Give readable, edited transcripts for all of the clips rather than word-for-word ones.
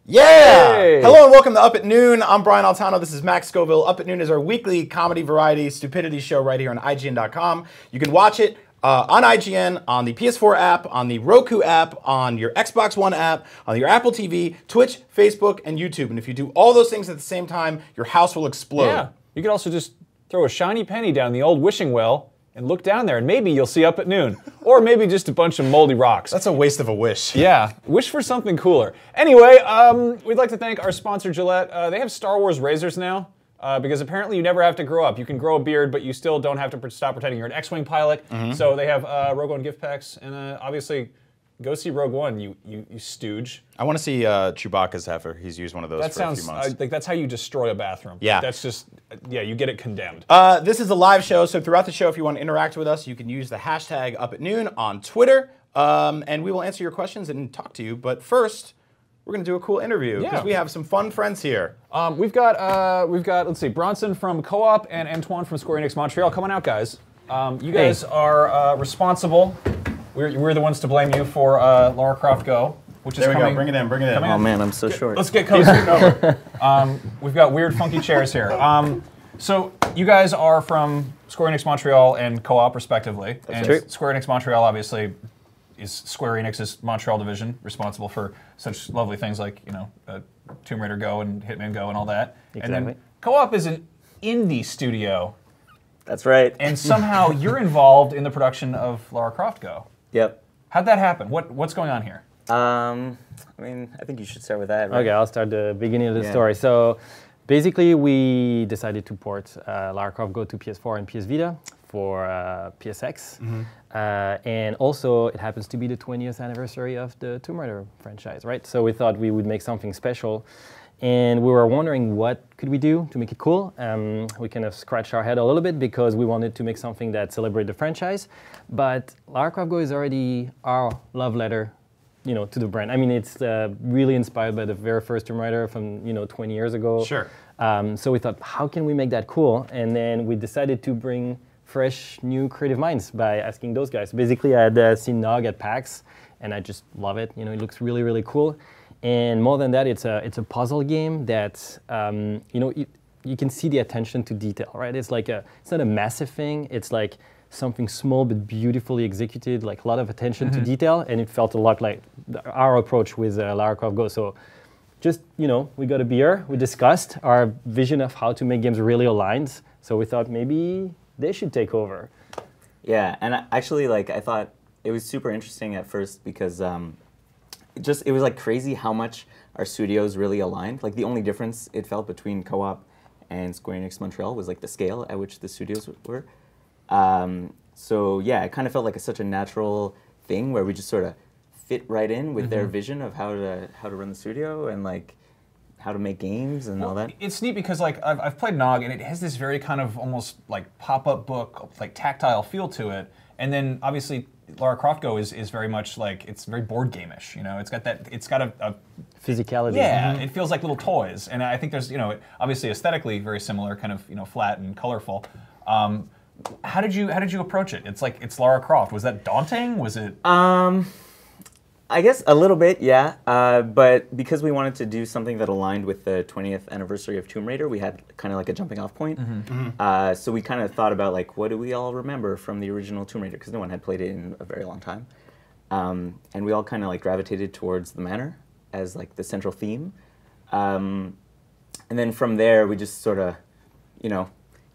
Yeah! Hey! Hello and welcome to Up at Noon. I'm Brian Altano. This is Max Scoville. Up at Noon is our weekly comedy variety stupidity show right here on IGN.com. You can watch it on IGN, on the PS4 app, on the Roku app, on your Xbox One app, on your Apple TV, Twitch, Facebook, and YouTube. And if you do all those things at the same time, your house will explode. Yeah. You could also just throw a shiny penny down the old wishing well and look down there, and maybe you'll see Up at Noon. Or maybe just a bunch of moldy rocks. That's a waste of a wish. Yeah, wish for something cooler. Anyway, we'd like to thank our sponsor, Gillette. They have Star Wars razors now, because apparently you never have to grow up. You can grow a beard, but you still don't have to stop pretending you're an X-Wing pilot. So they have Rogue One gift packs, and obviously, go see Rogue One, you stooge. I want to see Chewbacca's heifer. He's used one of those That for a few sounds months. like that's how you destroy a bathroom. Yeah. That's just, yeah, you get it condemned. This is a live show, so throughout the show, if you want to interact with us, you can use the hashtag UpAtNoon on Twitter, and we will answer your questions and talk to you. But first, we're going to do a cool interview because we have some fun friends here. We've got let's see, Bronson from Co-op and Antoine from Square Enix Montreal. Come on out, guys. You guys are responsible. We're the ones to blame you for Lara Croft Go, which is There we coming. go. Bring it in. Bring it in. Oh man, I'm so short. Let's get cozy over. We've got weird, funky chairs here. So you guys are from Square Enix Montreal and Co-op, respectively. And true. Square Enix Montreal, obviously, is Square Enix's Montreal division, responsible for such lovely things like Tomb Raider Go and Hitman Go and all that. Exactly. And then Co-op is an indie studio, That's right. and somehow you're involved in the production of Lara Croft Go. Yep. How'd that happen? What's going on here? I mean, I think you should start with that. Right? Okay, I'll start the beginning of the Yeah. story. So basically, we decided to port Lara Croft Go to PS4 and PS Vita for PSX. And also, it happens to be the 20th anniversary of the Tomb Raider franchise, right? So we thought we would make something special. And we were wondering what could we do to make it cool. We kind of scratched our head a little bit because we wanted to make something that celebrated the franchise. But Lara Croft Go is already our love letter, to the brand. I mean, it's really inspired by the very first Tomb Raider from 20 years ago. Sure. So we thought, how can we make that cool? And then we decided to bring fresh, new creative minds by asking those guys. Basically, I had seen Nog at PAX, and I just love it. It looks really, really cool. And more than that, it's a puzzle game that you can see the attention to detail, right? It's like it's not a massive thing. It's like something small but beautifully executed, like a lot of attention to detail, and it felt a lot like our approach with Lara Croft Go. So just, we got a beer, we discussed our vision of how to make games really aligned. So we thought maybe they should take over. Yeah, and actually, I thought it was super interesting at first because it was like crazy how much our studios really aligned. Like the only difference it felt between Co-op and Square Enix Montreal was like the scale at which the studios were. So yeah, it kind of felt like such a natural thing where we just sort of fit right in with their vision of how to run the studio and like how to make games and all that. It's neat because I've played Nog, and it has this very kind of almost like pop-up book, like tactile feel to it. And then obviously Lara Croft Go is very much like, it's very board game-ish. It's got a Physicality. yeah, it feels like little toys. And I think there's obviously aesthetically very similar, kind of flat and colorful. How did you approach it? It's Lara Croft. Was that daunting? Was it? I guess a little bit, yeah. But because we wanted to do something that aligned with the 20th anniversary of Tomb Raider, we had kind of like a jumping off point. So we kind of thought about what do we all remember from the original Tomb Raider, because no one had played it in a very long time. And we all kind of gravitate towards the manor as the central theme. And then from there, we just sort of,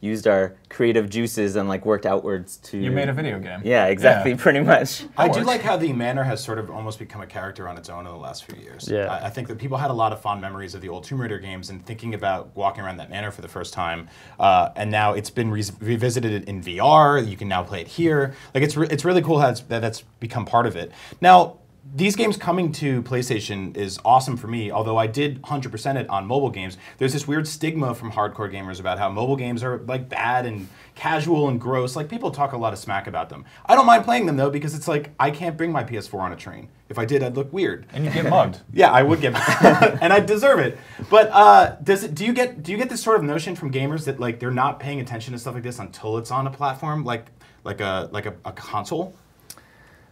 used our creative juices and worked outwards to... You made a video game. Yeah, exactly, pretty much. I do like how the manor has sort of almost become a character on its own in the last few years. Yeah. I think that people had a lot of fond memories of the old Tomb Raider games and thinking about walking around that manor for the first time. And now it's been revisited in VR. You can now play it here. It's really cool how that's become part of it. Now, these games coming to PlayStation is awesome for me, although I did 100% it on mobile games. There's this weird stigma from hardcore gamers about how mobile games are bad and casual and gross. People talk a lot of smack about them. I don't mind playing them though, because it's I can't bring my PS4 on a train. If I did, I'd look weird. And you get mugged. Yeah, I would get mugged, and I deserve it. But do you get this sort of notion from gamers that they're not paying attention to stuff like this until it's on a platform like a console?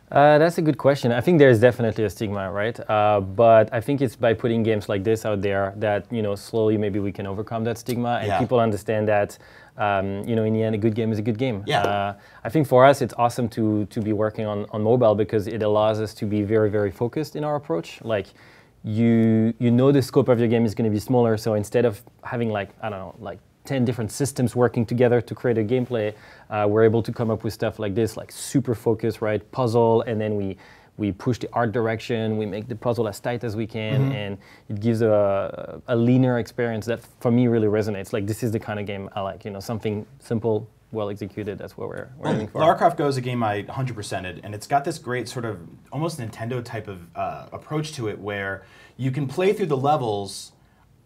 That's a good question. I think there's definitely a stigma, right? But I think it's by putting games like this out there that, slowly maybe we can overcome that stigma and people understand that, in the end, a good game is a good game. Yeah. I think for us, it's awesome to be working on mobile because it allows us to be very, very focused in our approach. Like, you know the scope of your game is going to be smaller, so instead of having 10 different systems working together to create a gameplay, we're able to come up with stuff like this, like super focused, right? Puzzle, and then we push the art direction, we make the puzzle as tight as we can, and it gives a leaner experience that for me really resonates. Like, this is the kind of game I like, something simple, well executed. That's what we're aiming for. Lara Croft Go is a game I 100%ed, and it's got this great sort of almost Nintendo type of approach to it where you can play through the levels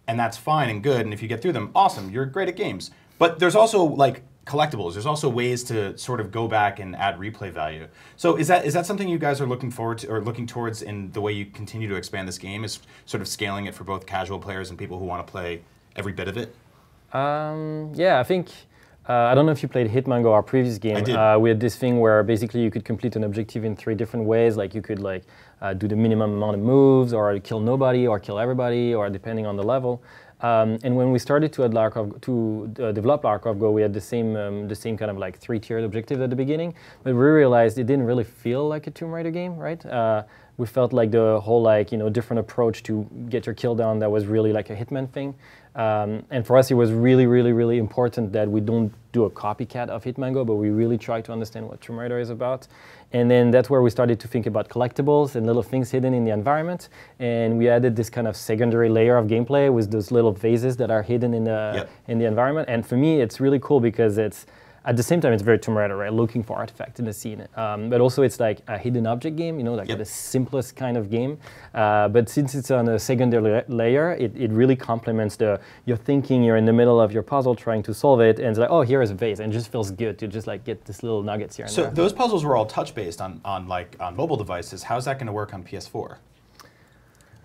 and that's fine and good, and if you get through them, awesome, you're great at games. But there's also like collectibles. There's also ways to sort of go back and add replay value. So is that something you guys are looking forward to or looking towards in the way you continue to expand this game, is sort of scaling it for both casual players and people who want to play every bit of it? Yeah, I think, I don't know if you played Hitman Go, our previous game. I did. We had this thing where basically you could complete an objective in 3 different ways. Like, you could do the minimum amount of moves, or kill nobody, or kill everybody, or depending on the level. And when we started to develop Lara Croft Go, we had the same kind of 3-tiered objective at the beginning, but we realized it didn't really feel like a Tomb Raider game, right? We felt like the whole different approach to get your kill down that was really like a Hitman thing. And for us, it was really, really, really important that we don't do a copycat of Hitman Go, but we really try to understand what Tomb Raider is about. And then that's where we started to think about collectibles and little things hidden in the environment. And we added this kind of secondary layer of gameplay with those little vases that are hidden in the environment. And for me, it's really cool because it's, at the same time, it's very Tomb Raider, right? Looking for artifacts in the scene. But also it's like a hidden object game, the simplest kind of game. But since it's on a secondary layer, it really complements you're thinking, you're in the middle of your puzzle trying to solve it, and it's like, oh, here is a vase, and it just feels good to just get this little nuggets here and there. So those puzzles were all touch-based on mobile devices. How's that going to work on PS4?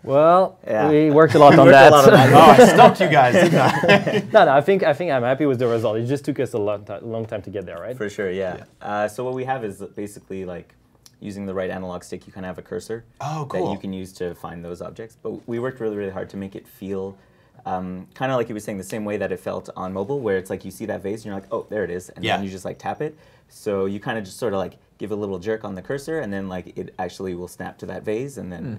Well, we worked a lot on that. Oh, I stumped you guys, didn't I? No, I think I'm happy with the result. It just took us a long time to get there, right? For sure, yeah. So what we have is basically using the right analog stick, you kind of have a cursor that you can use to find those objects. But we worked really, really hard to make it feel kind of like you were saying, the same way that it felt on mobile, where it's like you see that vase and you're like, oh, there it is, and then you just tap it. So you kind of just sort of give a little jerk on the cursor, and then it actually will snap to that vase, and then.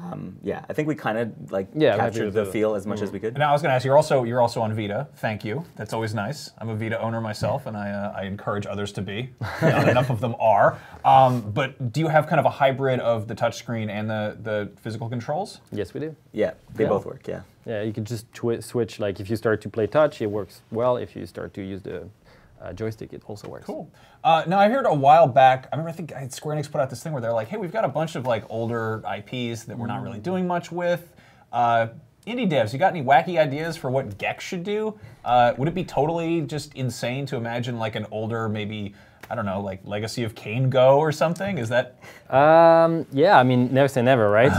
I think we kind of captured the feel as much as we could. Now I was going to ask, you're also on Vita. Thank you. That's always nice. I'm a Vita owner myself, and I encourage others to be. Not enough of them are. But do you have kind of a hybrid of the touchscreen and the physical controls? Yes, we do. Yeah, they both work. Yeah. Yeah, you can just switch. Like, if you start to play touch, it works well. If you start to use the joystick, it also works. Cool. Now, I heard a while back, I think Square Enix put out this thing where they're like, hey, we've got a bunch of older IPs that we're not really doing much with. Indie devs, you got any wacky ideas for what Gex should do? Would it be totally just insane to imagine an older, maybe, I don't know, Legacy of Kain Go or something? Is that? Yeah, I mean, never say never, right?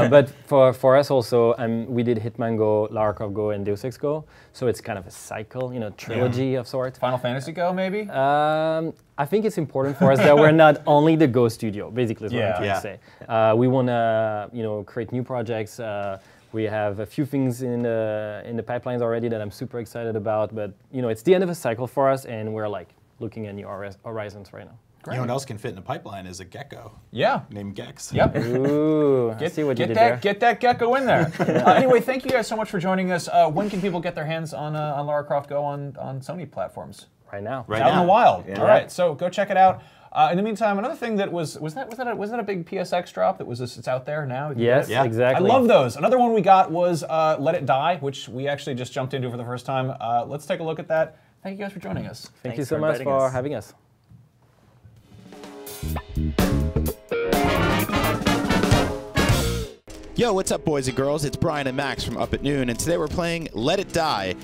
But for us also, we did Hitman Go, Lara Croft Go, and Deus Ex Go. So it's kind of a cycle, trilogy of sorts. Final Fantasy Go, maybe? I think it's important for us that we're not only the Go studio, basically, is what I'm trying to say. We want to, create new projects. We have a few things in the pipelines already that I'm super excited about. But, it's the end of a cycle for us, and we're looking at new horizons right now. Great. You know what else can fit in a pipeline is a gecko. Yeah. Named Gex. Yep. Ooh, see what you did there. Get that gecko in there. Anyway, thank you guys so much for joining us. When can people get their hands on Lara Croft Go on Sony platforms? Right now. Right out in the wild. Yeah. All right, so go check it out. In the meantime, another thing that was that a big PSX drop that was it's out there now? Yes, exactly. I love those. Another one we got was Let It Die, which we actually just jumped into for the first time. Let's take a look at that. Thank you guys for joining us. Thank you so much for having us. Yo, what's up, boys and girls? It's Brian and Max from Up at Noon, and today we're playing Let It Die,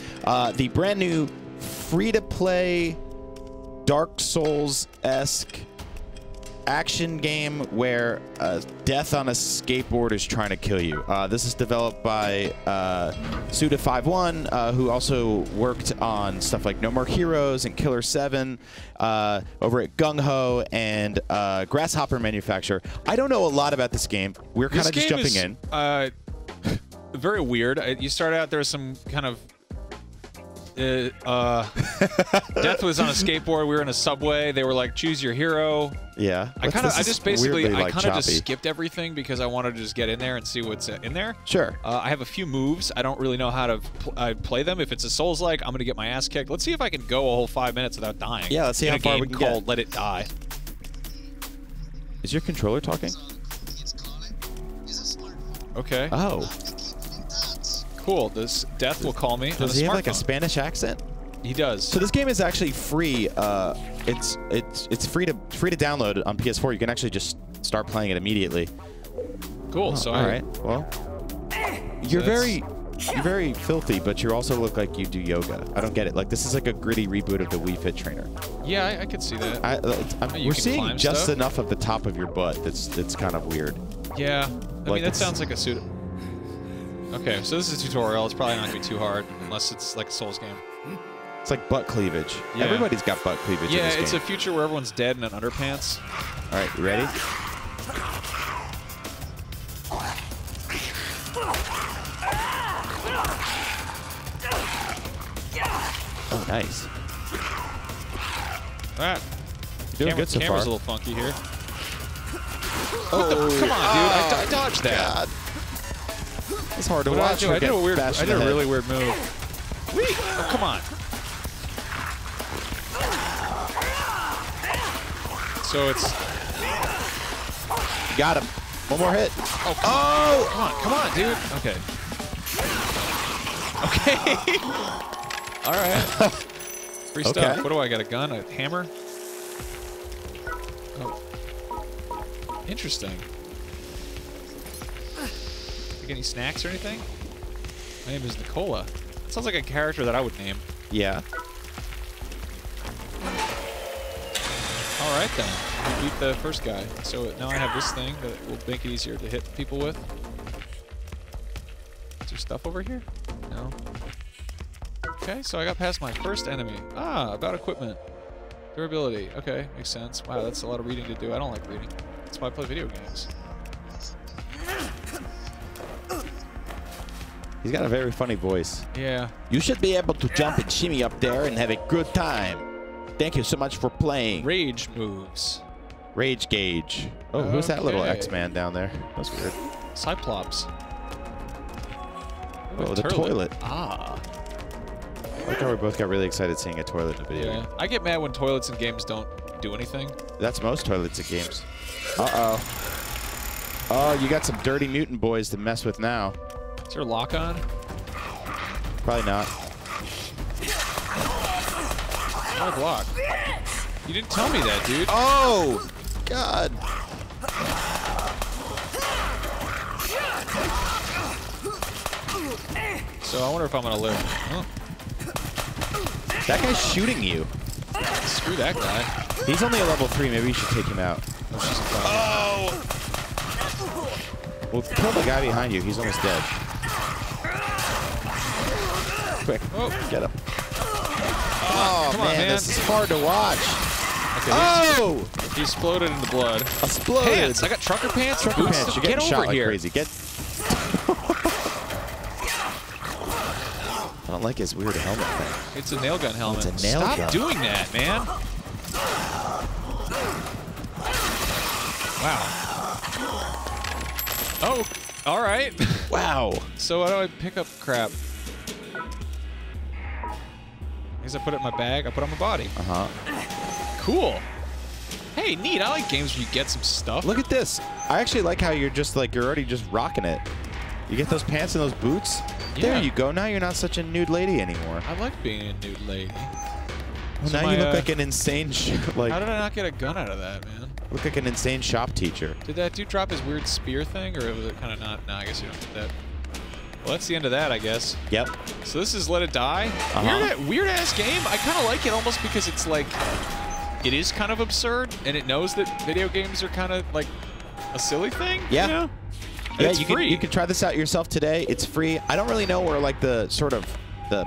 the brand new free-to-play Dark Souls-esque action game where death on a skateboard is trying to kill you. This is developed by Suda51, who also worked on stuff like No More Heroes and Killer 7 over at Gung Ho and Grasshopper Manufacturer. I don't know a lot about this game. We're kind of just jumping in. Very weird. You start out, there's some kind of Death was on a skateboard. We were in a subway. They were like, "Choose your hero." Yeah. I just basically just skipped everything because I wanted to just get in there and see what's in there. Sure. I have a few moves. I don't really know how to play them. If it's a Souls-like, I'm gonna get my ass kicked. Let's see if I can go a whole 5 minutes without dying. Yeah, let's see how far we can get. Let It Die. Is your controller talking? Okay. Oh. Cool. This Death will call me. Does he have like a Spanish accent? He does. So this game is actually free. It's free to download on PS4. You can actually just start playing it immediately. Cool. Oh, so all right. Well, you're very filthy, but you also look like you do yoga. I don't get it. Like this is like a gritty reboot of the Wii Fit Trainer. Yeah, I could see that. We're seeing just enough of the top of your butt. That's kind of weird. Yeah. I mean, that sounds like a suit. Okay, so this is a tutorial. It's probably not going to be too hard, unless it's like a Souls game. It's like butt cleavage. Yeah. Everybody's got butt cleavage in this game. Yeah, it's a future where everyone's dead in an underpants. All right, you ready? Oh, nice. All right. You're doing good so far. Camera's a little funky here. Oh, come on, dude. I dodged that. God. It's hard to watch. I did a really weird move. Whee! Oh, come on. So it's... You got him. One more hit. Oh, come on, dude. Okay. Okay. All right. Free stuff. What do I got? A gun? A hammer? Oh. Interesting. Any snacks or anything? My name is Nicola. That sounds like a character that I would name. Yeah. All right then. We beat the first guy. So now I have this thing that will make it easier to hit people with. Is there stuff over here? No. Okay, so I got past my first enemy. Ah, about equipment. Durability. Okay, makes sense. Wow, that's a lot of reading to do. I don't like reading. That's why I play video games. He's got a very funny voice. Yeah. You should be able to jump and shimmy up there and have a good time. Thank you so much for playing. Rage moves. Rage gauge. Oh, who's that little X-Man down there? That's weird. Cyclops. Oh, the toilet. Ah. I like how we both got really excited seeing a toilet in a video game. I get mad when toilets in games don't do anything. That's most toilets in games. Uh-oh. Oh, you got some dirty mutant boys to mess with now. Is there a lock on? Probably not. Not a block. You didn't tell me that, dude. Oh! God. So I wonder if I'm gonna live. Huh. That guy's shooting you. Screw that guy. He's only a level 3. Maybe you should take him out. Oh! Well, kill the guy behind you. He's almost dead. Quick. Oh. Get him. Oh, man, this is hard to watch. Okay, he exploded into blood. Exploded. Pants. I got trucker pants. Trucker pants. You're getting shot like crazy. Get. I don't like his weird helmet thing. It's a nail gun helmet. It's a nail gun. Stop doing that, man. Wow. Oh, all right. Wow. So how do I pick up crap? I guess I put it in my bag. I put it on my body. Uh-huh. Cool. Hey, neat. I like games where you get some stuff. Look at this. I actually like how you're just like, you're already just rocking it. You get those pants and those boots. Yeah. There you go. Now you're not such a nude lady anymore. I like being a nude lady. Well, So now you look like an insane, like. How did I not get a gun out of that, man? Look like an insane shop teacher. Did that dude drop his weird spear thing, or was it kind of not? No, I guess you don't get that. Well, that's the end of that, I guess. Yep. So this is Let It Die. Weird ass game. I kind of like it almost because it's like it is kind of absurd, and it knows that video games are kind of like a silly thing. Yeah. You know? Yeah, It's free. you can try this out yourself today. It's free. I don't really know where like the sort of the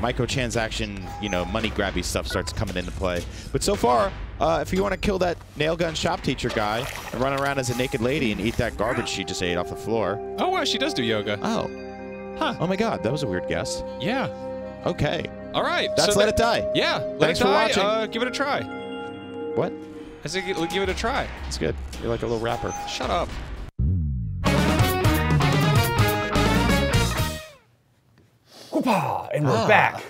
microtransaction, you know, money grabby stuff starts coming into play. But so far, if you want to kill that nail gun shop teacher guy and run around as a naked lady and eat that garbage she just ate off the floor. Oh wow, she does do yoga. Oh. Huh. Oh my God, that was a weird guess. Yeah. Okay. All right. That's so Let It Die. Yeah. Thanks for watching. Give it a try. What? I said give it a try. It's good. You're like a little rapper. Shut up. Whoopah! And we're back.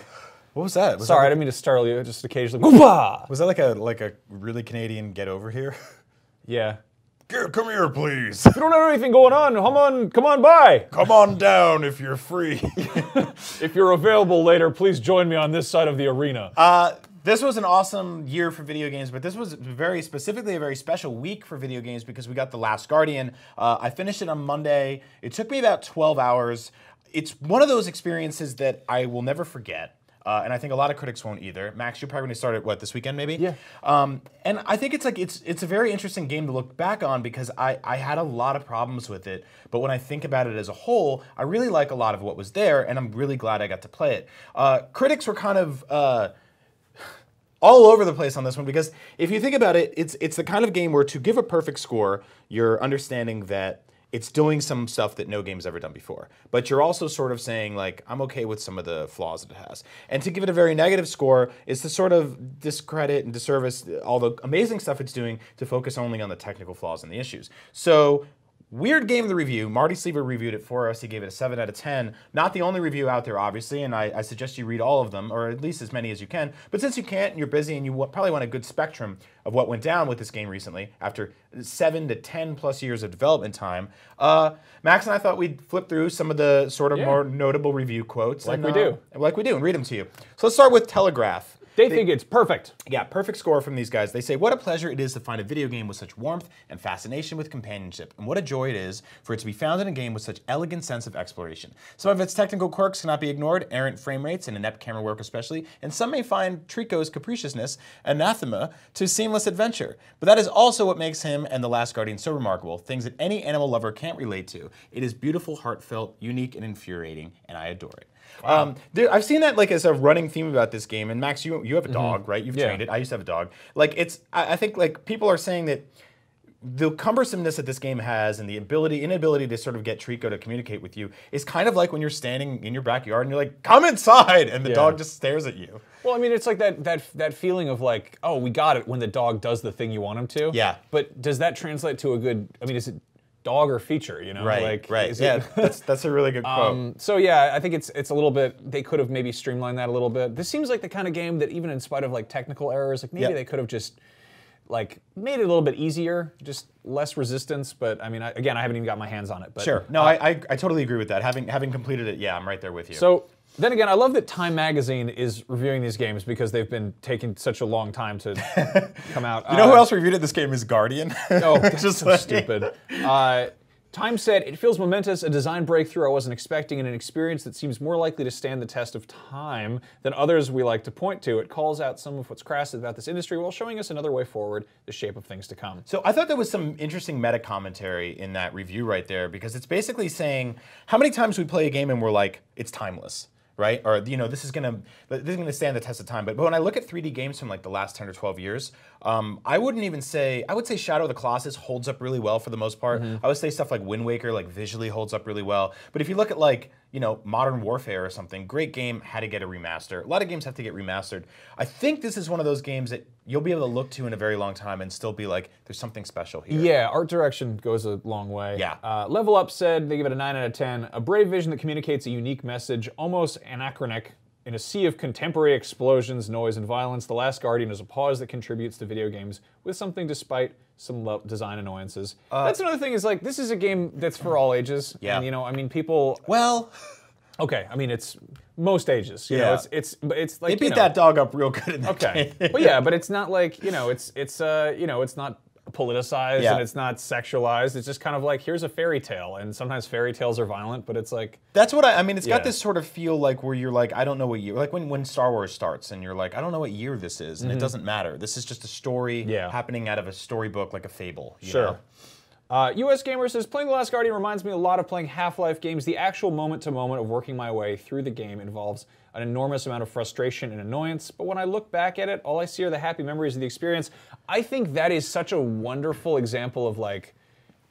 What was that? Was Sorry, I that didn't mean to startle you. Just occasionally. Whoopah! was that like a really Canadian get over here? Yeah. Come here, please. We don't have anything going on. Come on by. Come on down if you're free. If you're available later, please join me on this side of the arena. This was an awesome year for video games, but this was very specifically a very special week for video games because we got The Last Guardian. I finished it on Monday. It took me about 12 hours. It's one of those experiences that I will never forget. And I think a lot of critics won't either. Max, you're probably going to start it, this weekend maybe? Yeah. And I think it's a very interesting game to look back on because I had a lot of problems with it. But when I think about it as a whole, I really like a lot of what was there, and I'm really glad I got to play it. Critics were kind of all over the place on this one because if you think about it, it's the kind of game where to give a perfect score, you're understanding that it's doing some stuff that no game's ever done before. But you're also sort of saying, like, I'm okay with some of the flaws that it has. And to give it a very negative score is to sort of discredit and disservice all the amazing stuff it's doing to focus only on the technical flaws and the issues. So, weird game of the review. Marty Sleever reviewed it for us. He gave it a 7 out of 10. Not the only review out there, obviously, and I suggest you read all of them, or at least as many as you can. But since you can't and you're busy and you probably want a good spectrum of what went down with this game recently, after 7 to 10 plus years of development time, Max and I thought we'd flip through some of the sort of more notable review quotes. Like we do, and read them to you. So let's start with Telegraph. They think it's perfect. Yeah, perfect score from these guys. They say, what a pleasure it is to find a video game with such warmth and fascination with companionship. And what a joy it is for it to be found in a game with such elegant sense of exploration. Some of its technical quirks cannot be ignored, errant frame rates and inept camera work especially, and some may find Trico's capriciousness anathema to seamless adventure. But that is also what makes him and The Last Guardian so remarkable, things that any animal lover can't relate to. It is beautiful, heartfelt, unique, and infuriating, and I adore it. Wow. I've seen that like as a running theme about this game, and Max, you have a dog, right? You've trained it. I used to have a dog. Like I think like people are saying that the cumbersomeness that this game has and the inability to sort of get Trico to communicate with you is kind of like when you're standing in your backyard and you're like, come inside, and the dog just stares at you. Well, I mean, it's like that feeling of like, oh, we got it when the dog does the thing you want him to. Yeah. But does that translate to a good? I mean, is it dog or feature, you know? Right, like, Yeah, that's a really good quote. So yeah, I think it's a little bit, they could have maybe streamlined that a little bit. This seems like the kind of game that even in spite of like technical errors, like maybe they could have just like made it a little bit easier, just less resistance. But I mean, again, I haven't even got my hands on it. But, sure, no, I totally agree with that. Having completed it, yeah, I'm right there with you. So then again, I love that Time Magazine is reviewing these games because they've been taking such a long time to come out. You know who else reviewed it? This game is Guardian. Oh, that's just so stupid. Time said, it feels momentous, a design breakthrough I wasn't expecting, and an experience that seems more likely to stand the test of time than others we like to point to. It calls out some of what's crass about this industry while showing us another way forward, the shape of things to come. So I thought there was some interesting meta commentary in that review right there, because it's basically saying how many times we play a game and we're like, it's timeless. Right? Or, you know, this is gonna stand the test of time. But when I look at 3D games from like the last 10 or 12 years, I would say Shadow of the Colossus holds up really well for the most part. I would say stuff like Wind Waker like visually holds up really well. But if you look at like, you know, Modern Warfare or something, great game, had to get a remaster. A lot of games have to get remastered. I think this is one of those games that you'll be able to look to in a very long time and still be like, there's something special here. Yeah, art direction goes a long way. Yeah. Level Up said, they give it a 9 out of 10. A brave vision that communicates a unique message, almost anachronic. In a sea of contemporary explosions, noise, and violence, The Last Guardian is a pause that contributes to video games with something despite some design annoyances. That's another thing is like, this is a game that's for all ages. Yeah. And, you know, I mean, people... Well... Okay, I mean, it's most ages. You know, it's like... They beat that dog up real good in that game. But yeah, but it's not like, you know, it's not politicized Yeah. and it's not sexualized. It's just kind of like, here's a fairy tale. And sometimes fairy tales are violent, but it's like... That's what I mean, it's got Yeah. this sort of feel like where you're like, I don't know what year, like when Star Wars starts and you're like, I don't know what year this is, and it doesn't matter. This is just a story happening out of a storybook, like a fable. You know? US Gamer says, playing The Last Guardian reminds me a lot of playing Half-Life games. The actual moment-to-moment of working my way through the game involves an enormous amount of frustration and annoyance, but when I look back at it, all I see are the happy memories of the experience. I think that is such a wonderful example of like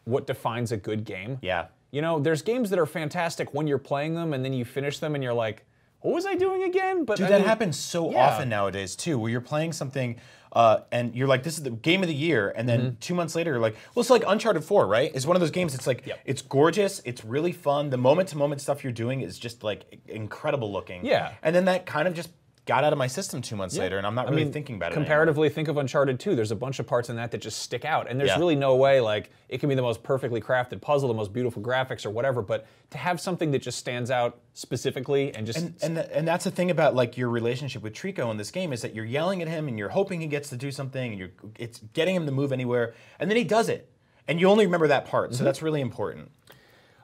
what defines a good game. Yeah. You know, there's games that are fantastic when you're playing them and then you finish them and you're like, what was I doing again? But Dude, that happens so often nowadays too, where you're playing something and you're like, this is the game of the year, and then 2 months later you're like, well, it's like Uncharted 4, right? It's one of those games, it's like, it's gorgeous, it's really fun, the moment-to-moment stuff you're doing is just like incredible looking. Yeah. And then that kind of just got out of my system 2 months later, and I'm not really thinking about it comparatively, think of Uncharted 2. There's a bunch of parts in that just stick out, and there's Yeah. really no way, like, it can be the most perfectly crafted puzzle, the most beautiful graphics or whatever, but to have something that just stands out specifically and just... And that's the thing about like your relationship with Trico in this game is that you're yelling at him and you're hoping he gets to do something and it's getting him to move anywhere, and then he does it. And you only remember that part, so that's really important.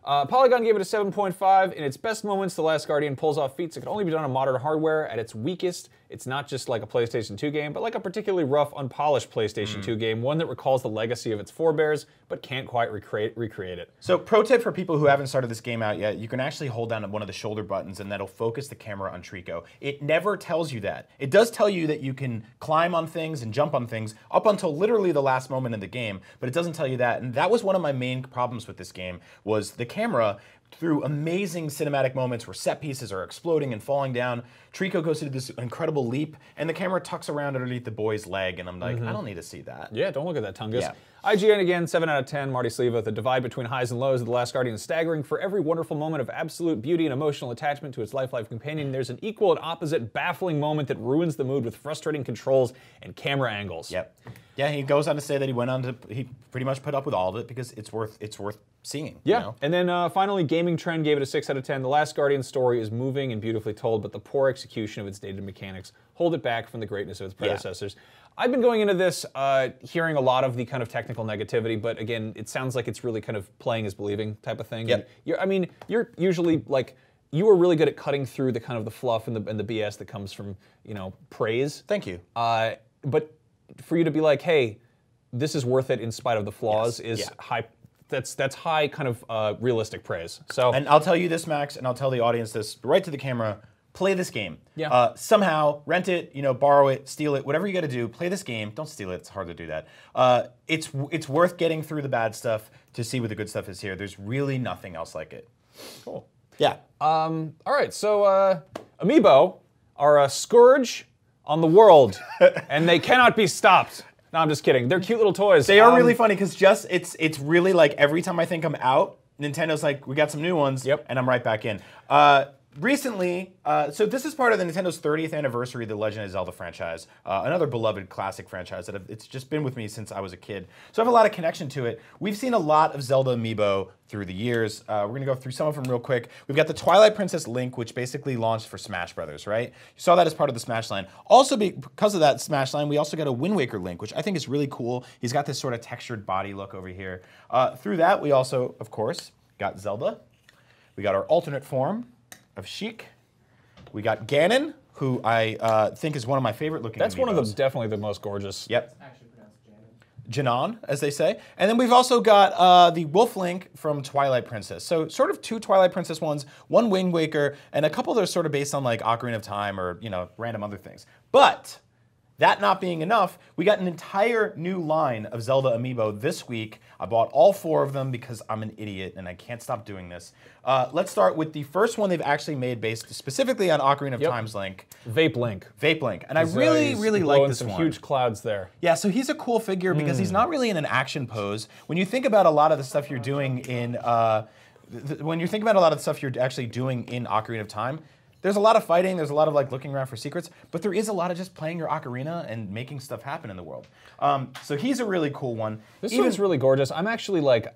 Polygon gave it a 7.5. In its best moments, The Last Guardian pulls off feats that can only be done on modern hardware. At its weakest, it's not just like a PlayStation 2 game, but like a particularly rough, unpolished PlayStation 2 game, one that recalls the legacy of its forebears, but can't quite recreate it. So pro tip for people who haven't started this game out yet, you can actually hold down one of the shoulder buttons and that'll focus the camera on Trico. It never tells you that. It does tell you that you can climb on things and jump on things up until literally the last moment in the game, but it doesn't tell you that. And that was one of my main problems with this game, was the camera. Through amazing cinematic moments where set pieces are exploding and falling down, Trico goes to this incredible leap, and the camera tucks around underneath the boy's leg, and I'm like, I don't need to see that. Yeah, don't look at that, Tungus. Yeah. IGN again, 7 out of 10. Marty Sleva, the divide between highs and lows of The Last Guardian is staggering. For every wonderful moment of absolute beauty and emotional attachment to its lifelike companion, there's an equal and opposite baffling moment that ruins the mood with frustrating controls and camera angles. Yep. Yeah, he goes on to say that he pretty much put up with all of it because it's worth seeing. Yeah, You know? and then finally, Gaming Trend gave it a 6 out of 10. The Last Guardian story is moving and beautifully told, but the poor execution of its dated mechanics hold it back from the greatness of its predecessors. I've been going into this hearing a lot of the kind of technical negativity, but again, it sounds like it's really kind of playing is believing type of thing. Yep. You're usually like, you are really good at cutting through the kind of the fluff and the BS that comes from, you know, praise. Thank you. But for you to be like, hey, this is worth it in spite of the flaws is Yeah. high. That's high kind of realistic praise. So And I'll tell you this, Max, and I'll tell the audience this right to the camera. Play this game. Yeah. Somehow, rent it, borrow it, steal it, whatever you got to do. Play this game. Don't steal it. It's hard to do that. It's worth getting through the bad stuff to see what the good stuff is here. There's really nothing else like it. cool. Yeah. All right, so Amiibo are a scourge on the world, and they cannot be stopped. No, I'm just kidding. They're cute little toys. They are really funny because it's really like every time I think I'm out, Nintendo's like, we got some new ones, and I'm right back in. Recently, so this is part of the Nintendo's 30th anniversary of the Legend of Zelda franchise, another beloved classic franchise that it's just been with me since I was a kid. So I have a lot of connection to it. We've seen a lot of Zelda Amiibo through the years. We're gonna go through some of them real quick. We've got the Twilight Princess Link, which basically launched for Smash Brothers, right? You saw that as part of the Smash line. Also, because of that Smash line, we also got a Wind Waker Link, which I think is really cool. He's got this sort of textured body look over here. Through that, we also, of course, got Zelda. We got our alternate form of Sheik. We got Ganon, who I think is one of my favorite looking That's Amiibos. one of the definitely the most gorgeous. Yep. Janon, as they say. And then we've also got the Wolf Link from Twilight Princess. So sort of two Twilight Princess ones, one Wind Waker, and a couple that are sort of based on like Ocarina of Time or, random other things. But that not being enough, we got an entire new line of Zelda Amiibo this week. I bought all 4 of them because I'm an idiot and I can't stop doing this. Let's start with the first one they've actually made based specifically on Ocarina of Time's Link. Vape Link. Vape Link. And I really like this some one. huge clouds there. Yeah, so he's a cool figure because he's not really in an action pose. When you think about a lot of the stuff you're doing in, when you think about a lot of the stuff you're actually doing in Ocarina of Time, there's a lot of fighting, there's a lot of like looking around for secrets, but there is a lot of just playing your ocarina and making stuff happen in the world. So he's a really cool one. This one's really gorgeous. I'm actually like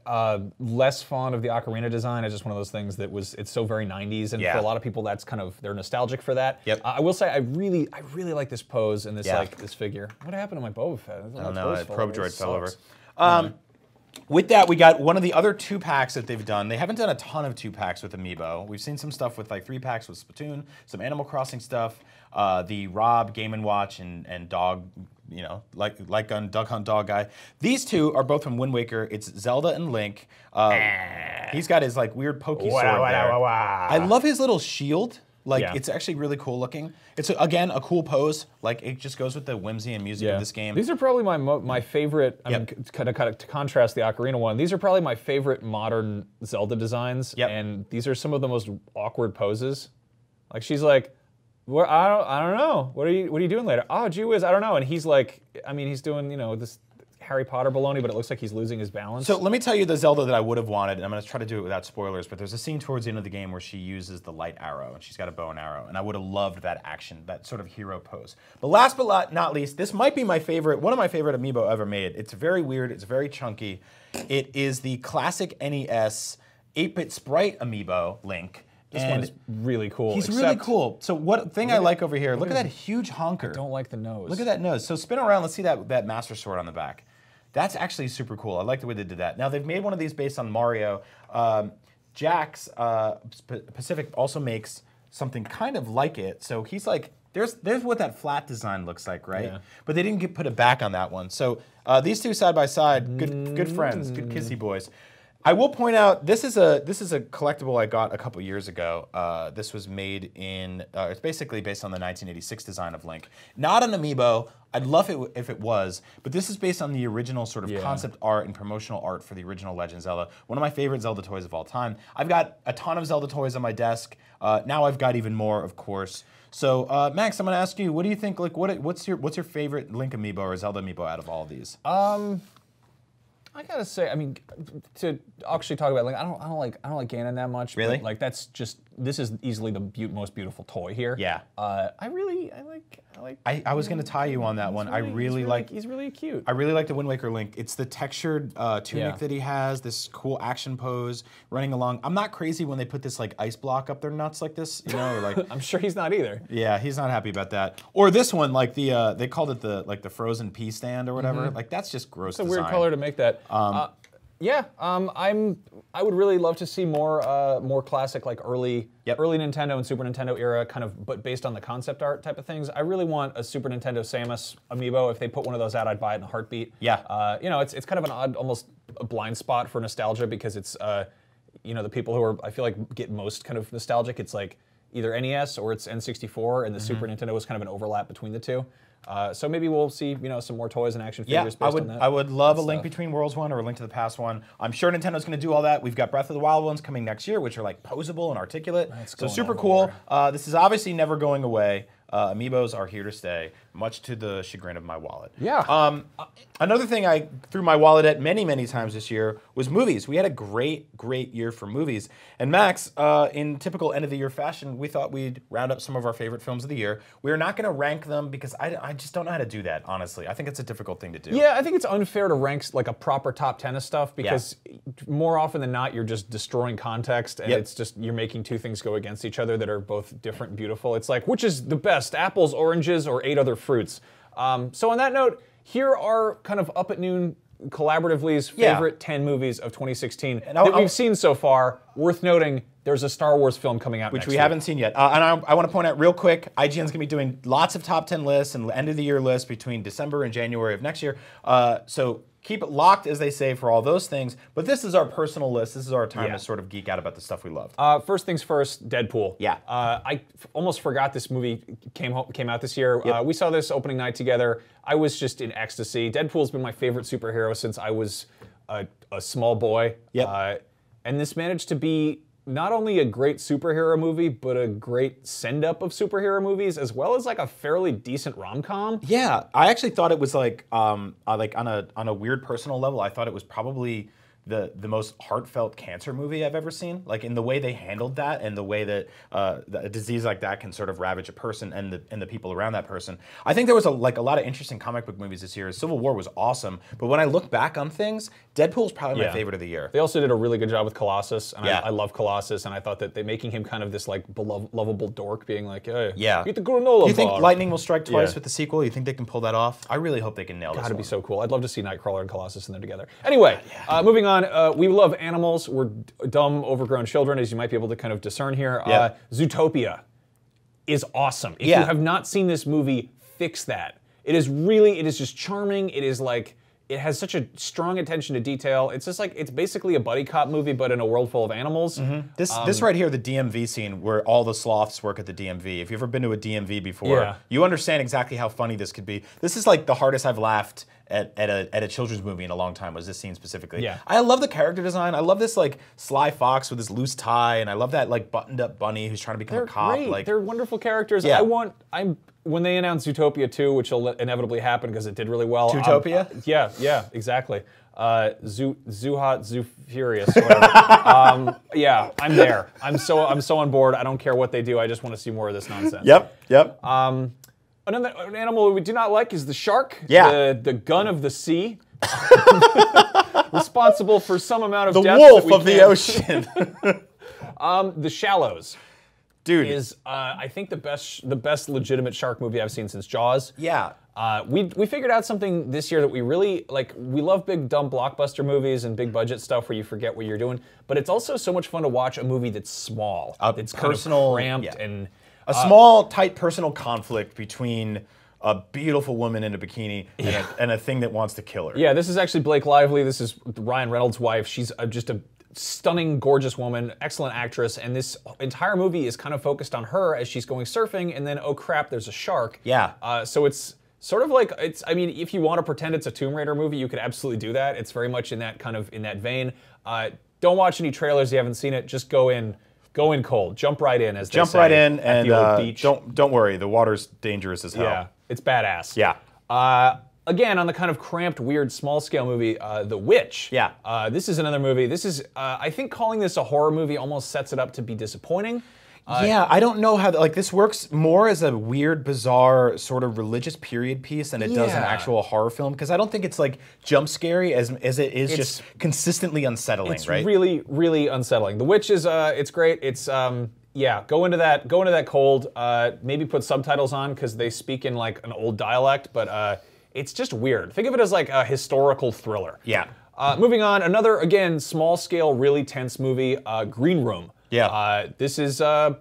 less fond of the ocarina design. It's just one of those things that it's so very 90s, and for a lot of people, that's kind of they're nostalgic for that. Yep. I will say I really like this pose and this this figure. What happened to my Boba Fett? I don't know, a probe droid fell over. With that, we got one of the other 2-packs that they've done. They haven't done a ton of 2-packs with Amiibo. We've seen some stuff with like 3-packs with Splatoon, some Animal Crossing stuff, the Rob Game & Watch and Dog, you know, like Gun, Duck Hunt Dog guy. These two are both from Wind Waker. It's Zelda and Link. He's got his like weird pokey sword there. I love his little shield. Like, it's actually really cool looking. It's, again, a cool pose. Like, it just goes with the whimsy and music of this game. These are probably my favorite, I mean, kind of to contrast the Ocarina one, these are probably my favorite modern Zelda designs. And these are some of the most awkward poses. Like, she's like, well, I don't know. What are you doing later? Oh, gee whiz, I don't know. And he's like, I mean, he's doing, you know, this Harry Potter baloney, but it looks like he's losing his balance. So let me tell you the Zelda that I would have wanted, and I'm going to try to do it without spoilers, but there's a scene towards the end of the game where she uses the light arrow, and she's got a bow and arrow, and I would have loved that action, that sort of hero pose. But last but not least, this might be my favorite, one of my favorite Amiibo ever made. It's very weird, it's very chunky. It is the classic NES 8-bit sprite Amiibo, Link. This one is really cool. He's really cool. So what thing I like over here, look at that huge honker. I don't like the nose. Look at that nose. So spin around, let's see that Master Sword on the back. That's actually super cool. I like the way they did that. Now, they've made one of these based on Mario. Jax Pacific also makes something kind of like it. So he's like, there's what that flat design looks like, right? Yeah. But they didn't put it back on that one. So these two side by side, good friends, good kissy boys. I will point out this is a collectible I got a couple years ago. This was made in it's basically based on the 1986 design of Link. Not an Amiibo. I'd love it if it was, but this is based on the original sort of concept art and promotional art for the original Legend Zelda. One of my favorite Zelda toys of all time. I've got a ton of Zelda toys on my desk. Now I've got even more, of course. So Max, I'm gonna ask you, what do you think? Like, what's your favorite Link Amiibo or Zelda Amiibo out of all of these? I gotta say, I mean, to actually talk about Link, I don't like Ganon that much. Really? But, like, that's just, this is easily the most beautiful toy here. Yeah. I was gonna tie you on that one. He's really cute. I really like the Wind Waker Link. It's the textured tunic that he has, this cool action pose, running along. I'm not crazy when they put this like ice block up their nuts like this, you know, or like. I'm sure he's not either. Yeah, he's not happy about that. Or this one, like the they called it the frozen pea stand or whatever. Like that's just gross. It's a weird color to make that. I would really love to see more classic, like early Nintendo and Super Nintendo era, kind of, but based on the concept art type of things. I really want a Super Nintendo Samus Amiibo. If they put one of those out, I'd buy it in a heartbeat. Yeah. You know, it's kind of an odd, almost a blind spot for nostalgia because it's, you know, the people who are, I feel like, get most kind of nostalgic. It's like either NES or it's N64, and the Super Nintendo was kind of an overlap between the two. So maybe we'll see, you know, some more toys and action figures based on that. I would love a Link Between Worlds one or a Link to the Past one. I'm sure Nintendo's going to do all that. We've got Breath of the Wild ones coming next year, which are like posable and articulate. So super cool. This is obviously never going away. Amiibos are here to stay, much to the chagrin of my wallet. Yeah. Another thing I threw my wallet at many, many times this year was movies. We had a great year for movies. And Max, in typical end-of-the-year fashion, we thought we'd round up some of our favorite films of the year. We're not going to rank them because I just don't know how to do that, honestly. I think it's a difficult thing to do. Yeah, I think it's unfair to rank like a proper top 10 of stuff because more often than not, you're just destroying context and it's just, you're making two things go against each other that are both different and beautiful. It's like, which is the best, apples, oranges, or 8 other fruits? So on that note, here are kind of Up at Noon collaboratively's favorite 10 movies of 2016 that we've seen so far. Worth noting, there's a Star Wars film coming out which we haven't seen yet. And I want to point out real quick, IGN's going to be doing lots of top 10 lists and end-of-the-year lists between December and January of next year. So keep it locked, as they say, for all those things. But this is our personal list. This is our time to sort of geek out about the stuff we love. First things first, Deadpool. Yeah. I almost forgot this movie came out this year. We saw this opening night together. I was just in ecstasy. Deadpool's been my favorite superhero since I was a small boy. And this managed to be not only a great superhero movie, but a great send-up of superhero movies, as well as like a fairly decent rom-com. Yeah, I actually thought it was like on a weird personal level, I thought it was probably the most heartfelt cancer movie I've ever seen. Like in the way they handled that, and the way that a disease like that can sort of ravage a person and the people around that person. I think there was a lot of interesting comic book movies this year. Civil War was awesome, but when I look back on things, Deadpool's probably my favorite of the year. They also did a really good job with Colossus, and Yeah. I love Colossus, and I thought that they making him kind of this like lovable dork, being like, hey, Yeah. eat the granola Do you think bar. lightning will strike twice Yeah. with the sequel? You think they can pull that off? I really hope they can nail this That'd one. be so cool. I'd love to see Nightcrawler and Colossus in there together. Anyway, moving on. We love animals. We're dumb, overgrown children, as you might be able to kind of discern here. Yeah. Zootopia is awesome. If Yeah. you have not seen this movie, fix that. It is just charming. It is like, it has such a strong attention to detail. It's just like, it's basically a buddy cop movie, but in a world full of animals. This right here, the DMV scene where all the sloths work at the DMV. If you've ever been to a DMV before, Yeah. you understand exactly how funny this could be. This is like the hardest I've laughed at a children's movie in a long time, was this scene specifically. Yeah. I love the character design. I love this like sly fox with his loose tie, and I love that like buttoned up bunny who's trying to become They're a cop. great. Like They're wonderful characters. Yeah. When they announced Zootopia 2, which will inevitably happen because it did really well. Zootopia? Yeah, exactly. Zoo Hot, Zoo Furious, whatever. Yeah, I'm there. I'm so on board. I don't care what they do. I just want to see more of this nonsense. Yep. Another animal we do not like is the shark. Yeah. The gun of the sea. Responsible for some amount of The death wolf that we of the can't- ocean. The Shallows Dude. is, I think, the best legitimate shark movie I've seen since Jaws. Yeah. We figured out something this year that we really like. We love big dumb blockbuster movies and big budget stuff where you forget what you're doing. But it's also so much fun to watch a movie that's small, it's personal, kind of cramped, yeah. and A small, tight personal conflict between a beautiful woman in a bikini and a thing that wants to kill her. yeah. This is actually Blake Lively. This is Ryan Reynolds' wife. She's just a stunning, gorgeous woman, excellent actress, and this entire movie is kind of focused on her as she's going surfing, and then oh crap, there's a shark. Yeah. So it's sort of like I mean, if you want to pretend it's a Tomb Raider movie, you could absolutely do that. It's very much in that vein. Don't watch any trailers. You haven't seen it. Just go in cold. Jump right in, as they Jump say right in, at and the old beach. don't worry. The water's dangerous as hell. Yeah, it's badass. Yeah. Again, on the kind of cramped, weird, small-scale movie, The Witch. Yeah. This is another movie. This is, I think calling this a horror movie almost sets it up to be disappointing. Yeah, I don't know how, like, this works more as a weird, bizarre, sort of religious period piece than it does an Yeah. actual horror film, because I don't think it's, like, jump scary as it is just consistently unsettling, It's right? really, really unsettling. The Witch is, it's great. It's, yeah, go into that cold. Maybe put subtitles on because they speak in, like, an old dialect, but it's just weird. Think of it as, like, a historical thriller. Yeah. Moving on, another, again, small-scale, really tense movie, Green Room. Yeah. This is a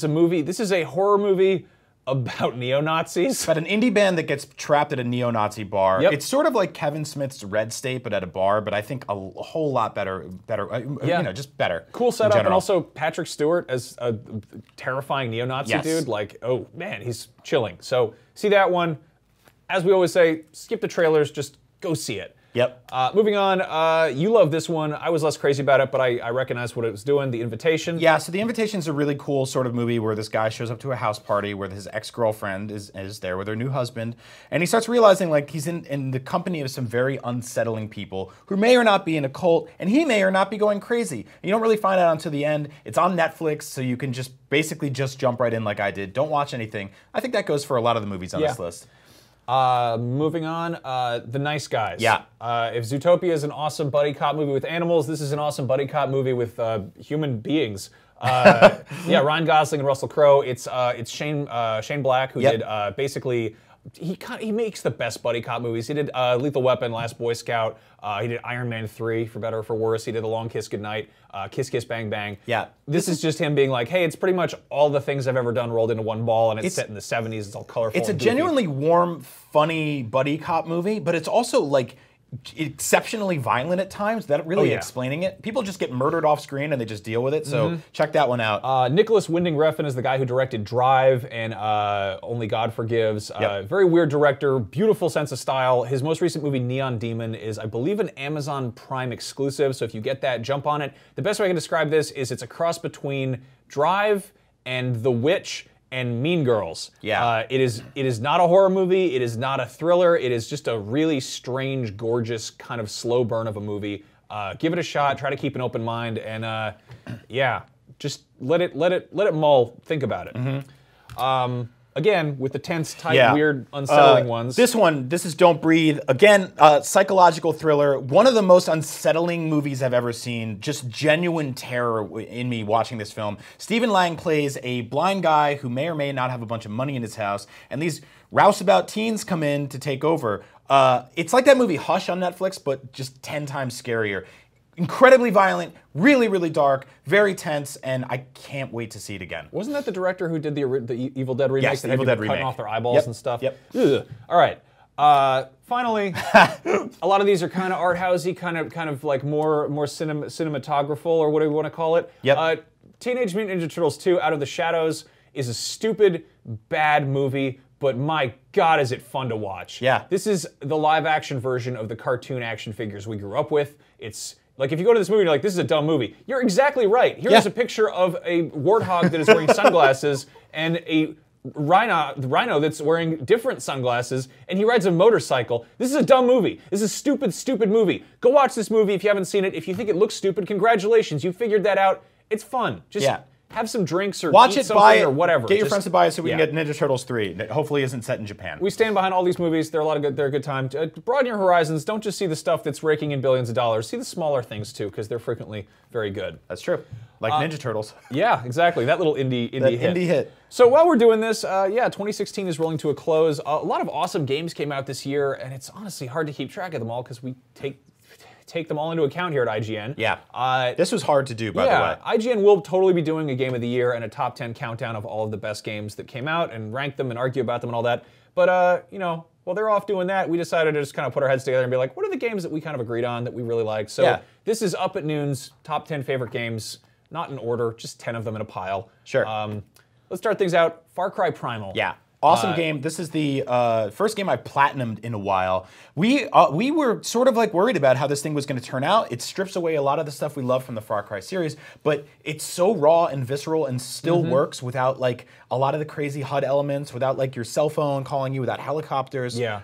movie. This is a horror movie about neo-Nazis. But an indie band that gets trapped at a neo-Nazi bar. Yep. It's sort of like Kevin Smith's Red State, but at a bar, but I think a whole lot better, Yeah. you know, just better. Cool in setup, and general. also Patrick Stewart as a terrifying neo-Nazi Yes. dude. Like, oh man, he's chilling. So see that one. As we always say, skip the trailers, just go see it. Yep. Moving on, you love this one. I was less crazy about it, but I recognized what it was doing, The Invitation. Yeah, so The Invitation's a really cool sort of movie where this guy shows up to a house party where his ex-girlfriend is there with her new husband, and he starts realizing like he's in the company of some very unsettling people who may or not be in a cult, and he may or not be going crazy. And you don't really find out until the end. It's on Netflix, so you can just basically just jump right in like I did. Don't watch anything. I think that goes for a lot of the movies on this list. Moving on, The Nice Guys. Yeah. If Zootopia is an awesome buddy cop movie with animals, this is an awesome buddy cop movie with human beings. Yeah, Ryan Gosling and Russell Crowe. It's Shane Black who did basically. He makes the best buddy cop movies. He did Lethal Weapon, Last Boy Scout. He did Iron Man 3, for better or for worse. He did The Long Kiss Goodnight, Kiss Kiss Bang Bang. Yeah. This is just him being like, hey, it's pretty much all the things I've ever done rolled into one ball, and it's set in the 70s. It's all colorful. It's a and goofy. genuinely warm, funny buddy cop movie, but it's also like exceptionally violent at times. That really explaining it. People just get murdered off screen and they just deal with it. So check that one out. Nicholas Winding Refn is the guy who directed Drive and Only God Forgives. Very weird director, beautiful sense of style. His most recent movie, Neon Demon, is, I believe, an Amazon Prime exclusive. So if you get that, jump on it. The best way I can describe this is it's a cross between Drive and The Witch and Mean Girls. Yeah. It is not a horror movie. It is not a thriller. It is just a really strange, gorgeous, kind of slow burn of a movie. Give it a shot. Try to keep an open mind, and yeah, just let it mull. Think about it. Again, with the tense, tight, weird, unsettling ones. This is Don't Breathe. Again, psychological thriller. One of the most unsettling movies I've ever seen. Just genuine terror in me watching this film. Stephen Lang plays a blind guy who may or may not have a bunch of money in his house, and these rouseabout teens come in to take over. It's like that movie Hush on Netflix, but just 10 times scarier. Incredibly violent, really, really dark, very tense, and I can't wait to see it again. Wasn't that the director who did the Evil Dead remake? Yes, that the had Evil people Dead cutting remake. off their eyeballs and stuff? Yep. Ugh. All right. Finally, a lot of these are kind of art housey, kind of like more cinematographical, or whatever you want to call it. Yep. Teenage Mutant Ninja Turtles 2: Out of the Shadows is a stupid, bad movie, but my God, is it fun to watch. Yeah. This is the live-action version of the cartoon action figures we grew up with. It's like, if you go to this movie and you're like, this is a dumb movie, you're exactly right. Here's a picture of a warthog that is wearing sunglasses and a rhino that's wearing different sunglasses, and he rides a motorcycle. This is a dumb movie. This is a stupid, stupid movie. Go watch this movie if you haven't seen it. If you think it looks stupid, congratulations. You figured that out. It's fun. Just have some drinks or watch eat it, something buy it, or whatever. Get your friends to buy it so we can get Ninja Turtles 3 that hopefully isn't set in Japan. We stand behind all these movies. They're a good time. Broaden your horizons. Don't just see the stuff that's raking in billions of dollars. See the smaller things too, because they're frequently very good. That's true. Like Ninja Turtles. Yeah, exactly. That little indie hit. hit. So while we're doing this, 2016 is rolling to a close. A lot of awesome games came out this year, and it's honestly hard to keep track of them all because we take them all into account here at IGN. Yeah. This was hard to do, by the way. IGN will totally be doing a Game of the Year and a top 10 countdown of all of the best games that came out and rank them and argue about them and all that. But, while they're off doing that, we decided to just kind of put our heads together and be like, what are the games that we kind of agreed on that we really like? So this is Up at Noon's top 10 favorite games, not in order, just 10 of them in a pile. Sure. Let's start things out. Far Cry Primal. Yeah. Awesome game. This is the first game I platinumed in a while. We were sort of like worried about how this thing was going to turn out. It strips away a lot of the stuff we love from the Far Cry series, but it's so raw and visceral and still works without like a lot of the crazy HUD elements, without like your cell phone calling you, without helicopters. Yeah.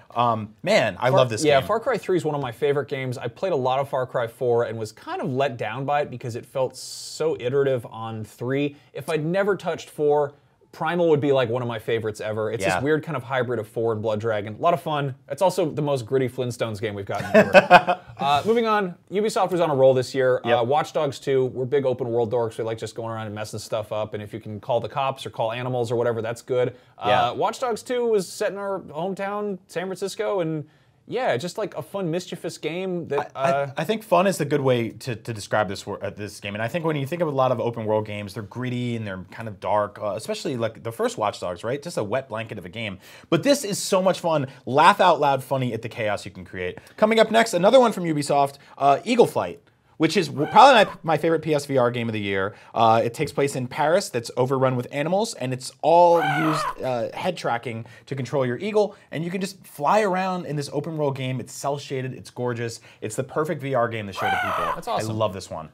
Man, I love this game. Yeah, Far Cry 3 is one of my favorite games. I played a lot of Far Cry 4 and was kind of let down by it because it felt so iterative on 3. If I'd never touched 4, Primal would be like one of my favorites ever. It's this weird kind of hybrid of 4 and Blood Dragon. A lot of fun. It's also the most gritty Flintstones game we've gotten ever. Moving on, Ubisoft was on a roll this year. Watch Dogs 2, we're big open world dorks. We like just going around and messing stuff up. And if you can call the cops or call animals or whatever, that's good. Watch Dogs 2 was set in our hometown, San Francisco, and yeah, just like a fun, mischievous game that... I think fun is the good way to describe this game. And I think when you think of a lot of open world games, they're gritty and they're kind of dark, especially like the first Watch Dogs, right? Just a wet blanket of a game. But this is so much fun. Laugh out loud funny at the chaos you can create. Coming up next, another one from Ubisoft, Eagle Flight, which is probably my favorite PSVR game of the year. It takes place in Paris that's overrun with animals, and it's all used head tracking to control your eagle, and you can just fly around in this open world game. It's cel-shaded, it's gorgeous. It's the perfect VR game to show to people. That's awesome. I love this one.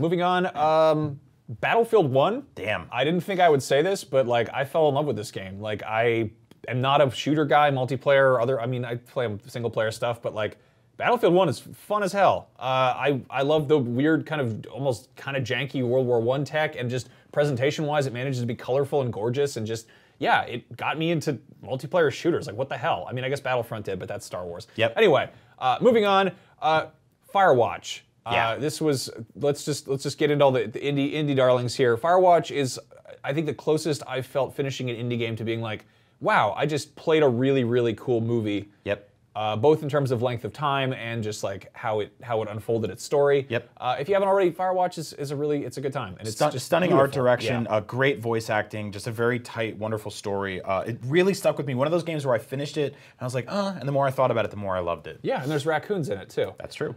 Moving on. Battlefield 1. Damn. I didn't think I would say this, but like I fell in love with this game. Like I am not a shooter guy, multiplayer, I play single player stuff, but like Battlefield 1 is fun as hell. I love the weird almost kind of janky World War I tech, and just presentation-wise, it manages to be colorful and gorgeous, and just, yeah, it got me into multiplayer shooters. Like, what the hell? I mean, I guess Battlefront did, but that's Star Wars. Yep. Anyway, moving on, Firewatch. Yeah. This was, let's just get into all the indie darlings here. Firewatch is, I think, the closest I've felt finishing an indie game to being like, wow, I just played a really, really cool movie. Yep. Both in terms of length of time and just like how it unfolded its story. Yep. If you haven't already, Firewatch is it's a good time. And it's just stunning beautiful. art direction, great voice acting, just a very tight, wonderful story. It really stuck with me. One of those games where I finished it and I was like, and the more I thought about it, the more I loved it. Yeah, and there's raccoons in it too. That's true.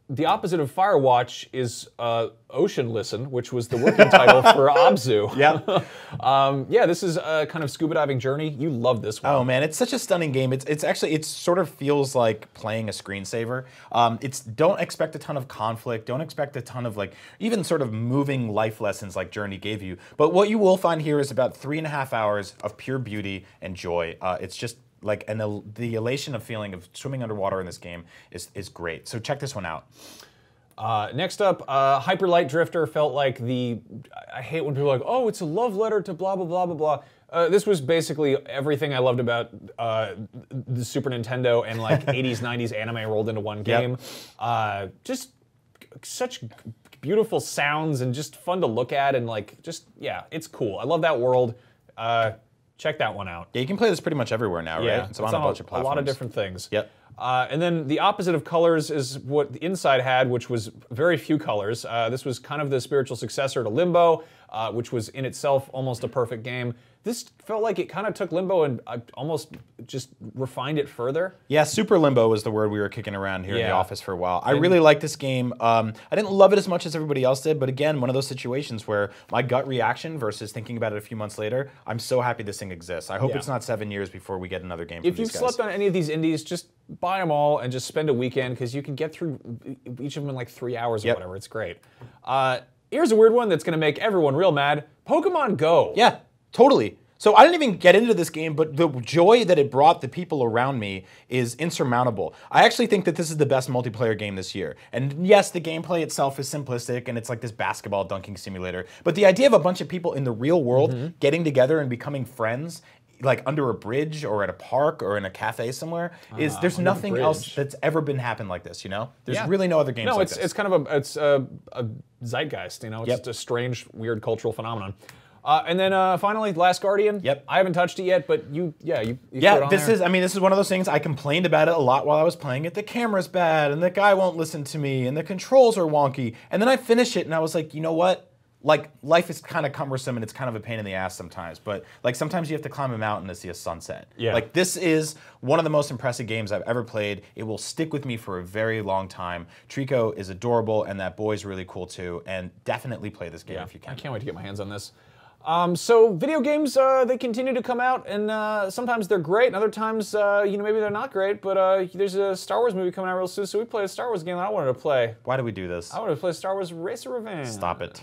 the opposite of Firewatch is Ocean Listen, which was the working title for Abzu. Yeah, this is a kind of scuba diving journey. You love this one. Oh man, it's such a stunning game. It's actually, it sort of feels like playing a screensaver. Don't expect a ton of conflict. Don't expect a ton of like even sort of moving life lessons like Journey gave you. But what you will find here is about 3.5 hours of pure beauty and joy. It's just like, and the elation of feeling of swimming underwater in this game is great. So check this one out. Next up, Hyper Light Drifter felt like I hate when people are like, oh, it's a love letter to blah, blah, blah, blah, blah. This was basically everything I loved about the Super Nintendo and like 80s, 90s anime rolled into one game. Just such beautiful sounds and just fun to look at and like, yeah, it's cool. I love that world. Check that one out. Yeah, you can play this pretty much everywhere now, Yeah, right? It's on a bunch of platforms. A lot of different things. Yep. And then the opposite of colors is what the Inside had, which was very few colors. This was kind of the spiritual successor to Limbo, which was in itself almost a perfect game. This felt like it kind of took Limbo and almost just refined it further. Yeah, Super Limbo was the word we were kicking around here in the office for a while. I really liked this game. I didn't love it as much as everybody else did, but again, one of those situations where my gut reaction versus thinking about it a few months later, I'm so happy this thing exists. I hope it's not 7 years before we get another game from If you've slept on any of these indies, just buy them all and just spend a weekend because you can get through each of them in like 3 hours or whatever. It's great. Here's a weird one that's going to make everyone real mad. Pokemon Go. Yeah, totally. So I didn't even get into this game, but the joy that it brought the people around me is insurmountable. I actually think that this is the best multiplayer game this year. And yes, the gameplay itself is simplistic and it's like this basketball dunking simulator. But the idea of a bunch of people in the real world getting together and becoming friends, like under a bridge or at a park or in a cafe somewhere, there's nothing else that's ever been happened like this, you know? There's really no other games like this. It's kind of a zeitgeist, you know? It's just a strange, weird cultural phenomenon. And then finally, Last Guardian. Yep. I haven't touched it yet, but you threw it on this there. is, I mean, this is one of those things, I complained about it a lot while I was playing it. The camera's bad, and the guy won't listen to me, and the controls are wonky. And then I finish it, and I was like, you know what? Like, life is kind of cumbersome, and it's kind of a pain in the ass sometimes. But, like, sometimes you have to climb a mountain to see a sunset. Yeah. Like, this is one of the most impressive games I've ever played. It will stick with me for a very long time. Trico is adorable, and that boy's really cool, too. And definitely play this game if you can. I can't wait to get my hands on this. So video games, they continue to come out, and sometimes they're great, and other times, maybe they're not great, but there's a Star Wars movie coming out real soon, so we played a Star Wars game that I wanted to play. Why do we do this? I wanted to play Star Wars Racer Revenge. Stop it.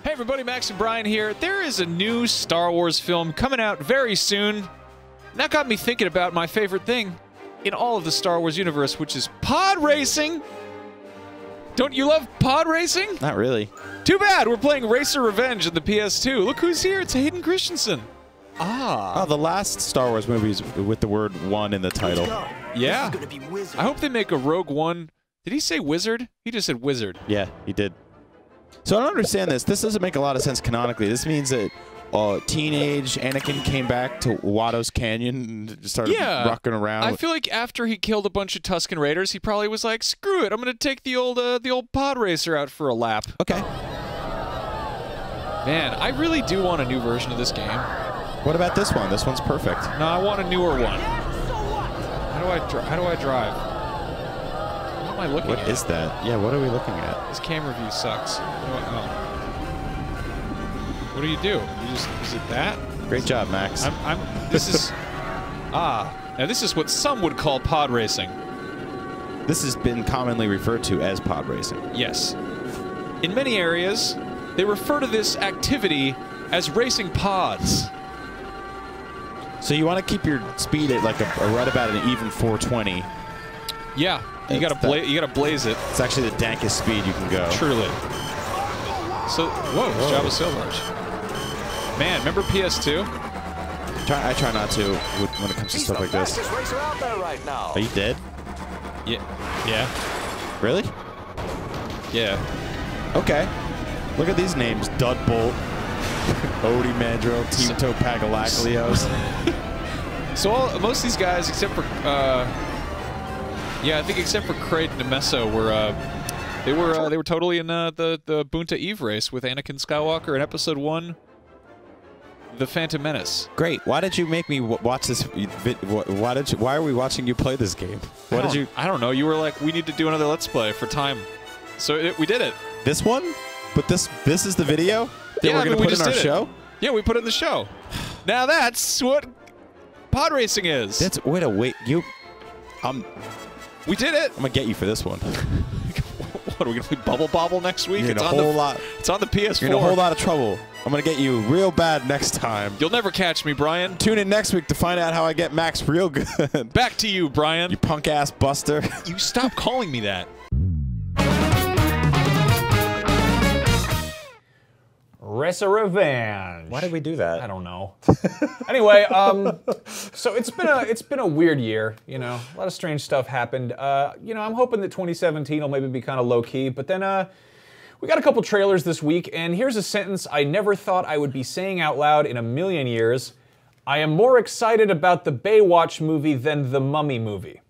Hey everybody, Max and Brian here. There is a new Star Wars film coming out very soon. And that got me thinking about my favorite thing in all of the Star Wars universe, which is pod racing. Don't you love pod racing? Not really. Too bad, we're playing Racer Revenge on the PS2. Look who's here, it's Hayden Christensen. Oh, the last Star Wars movies with the word "one" in the title. Yeah. I hope they make a Rogue One. Did he say wizard? He just said wizard. Yeah, he did. So I don't understand this. This doesn't make a lot of sense canonically. This means that teenage Anakin came back to Watto's Canyon and started rocking around. I feel like after he killed a bunch of Tusken Raiders, he probably was like, "Screw it! I'm gonna take the old pod racer out for a lap." Okay. Man, I really do want a new version of this game. What about this one? This one's perfect. No, I want a newer one. How do I drive? What am I looking at? What is that? Yeah, what are we looking at? This camera view sucks. What do you do? Is it that? Great job, Max. This is now this is what some would call pod racing. This has been commonly referred to as pod racing. Yes. In many areas, they refer to this activity as racing pods. So you want to keep your speed at like right about an even 420. Yeah, you gotta blaze it. It's actually the dankest speed you can go. Truly. So, whoa, it's Jabba so large. Man, remember PS2? I try not to when it comes to stuff like this. Are you dead? Yeah. Really? Yeah. Okay. Look at these names: Dudbolt, Odie Mandro, Tito Pagalaclios. So most of these guys, except for I think except for Kraid and Nemeso, they were totally in the Bunta Eve race with Anakin Skywalker in Episode 1. The Phantom Menace. Great. Why did you make me watch this? Why are we watching you play this game? I don't know. You were like, we need to do another Let's Play for time. So we did it. This one? But this is the video that we're going to put in our show? Yeah, we put it in the show. Now that's what pod racing is. That's wait. We did it. I'm gonna get you for this one. What are we gonna play Bubble Bobble next week? It's on the PS4. You're in a whole lot of trouble. I'm gonna get you real bad next time. You'll never catch me, Brian. Tune in next week to find out how I get Max real good. Back to you, Brian. You punk ass buster. You stop calling me that. Racer Revenge. Why did we do that? I don't know. Anyway, so it's been a weird year. You know, a lot of strange stuff happened. You know, I'm hoping that 2017 will maybe be kind of low key. But then we got a couple trailers this week, and here's a sentence I never thought I would be saying out loud in a million years. I am more excited about the Baywatch movie than the Mummy movie.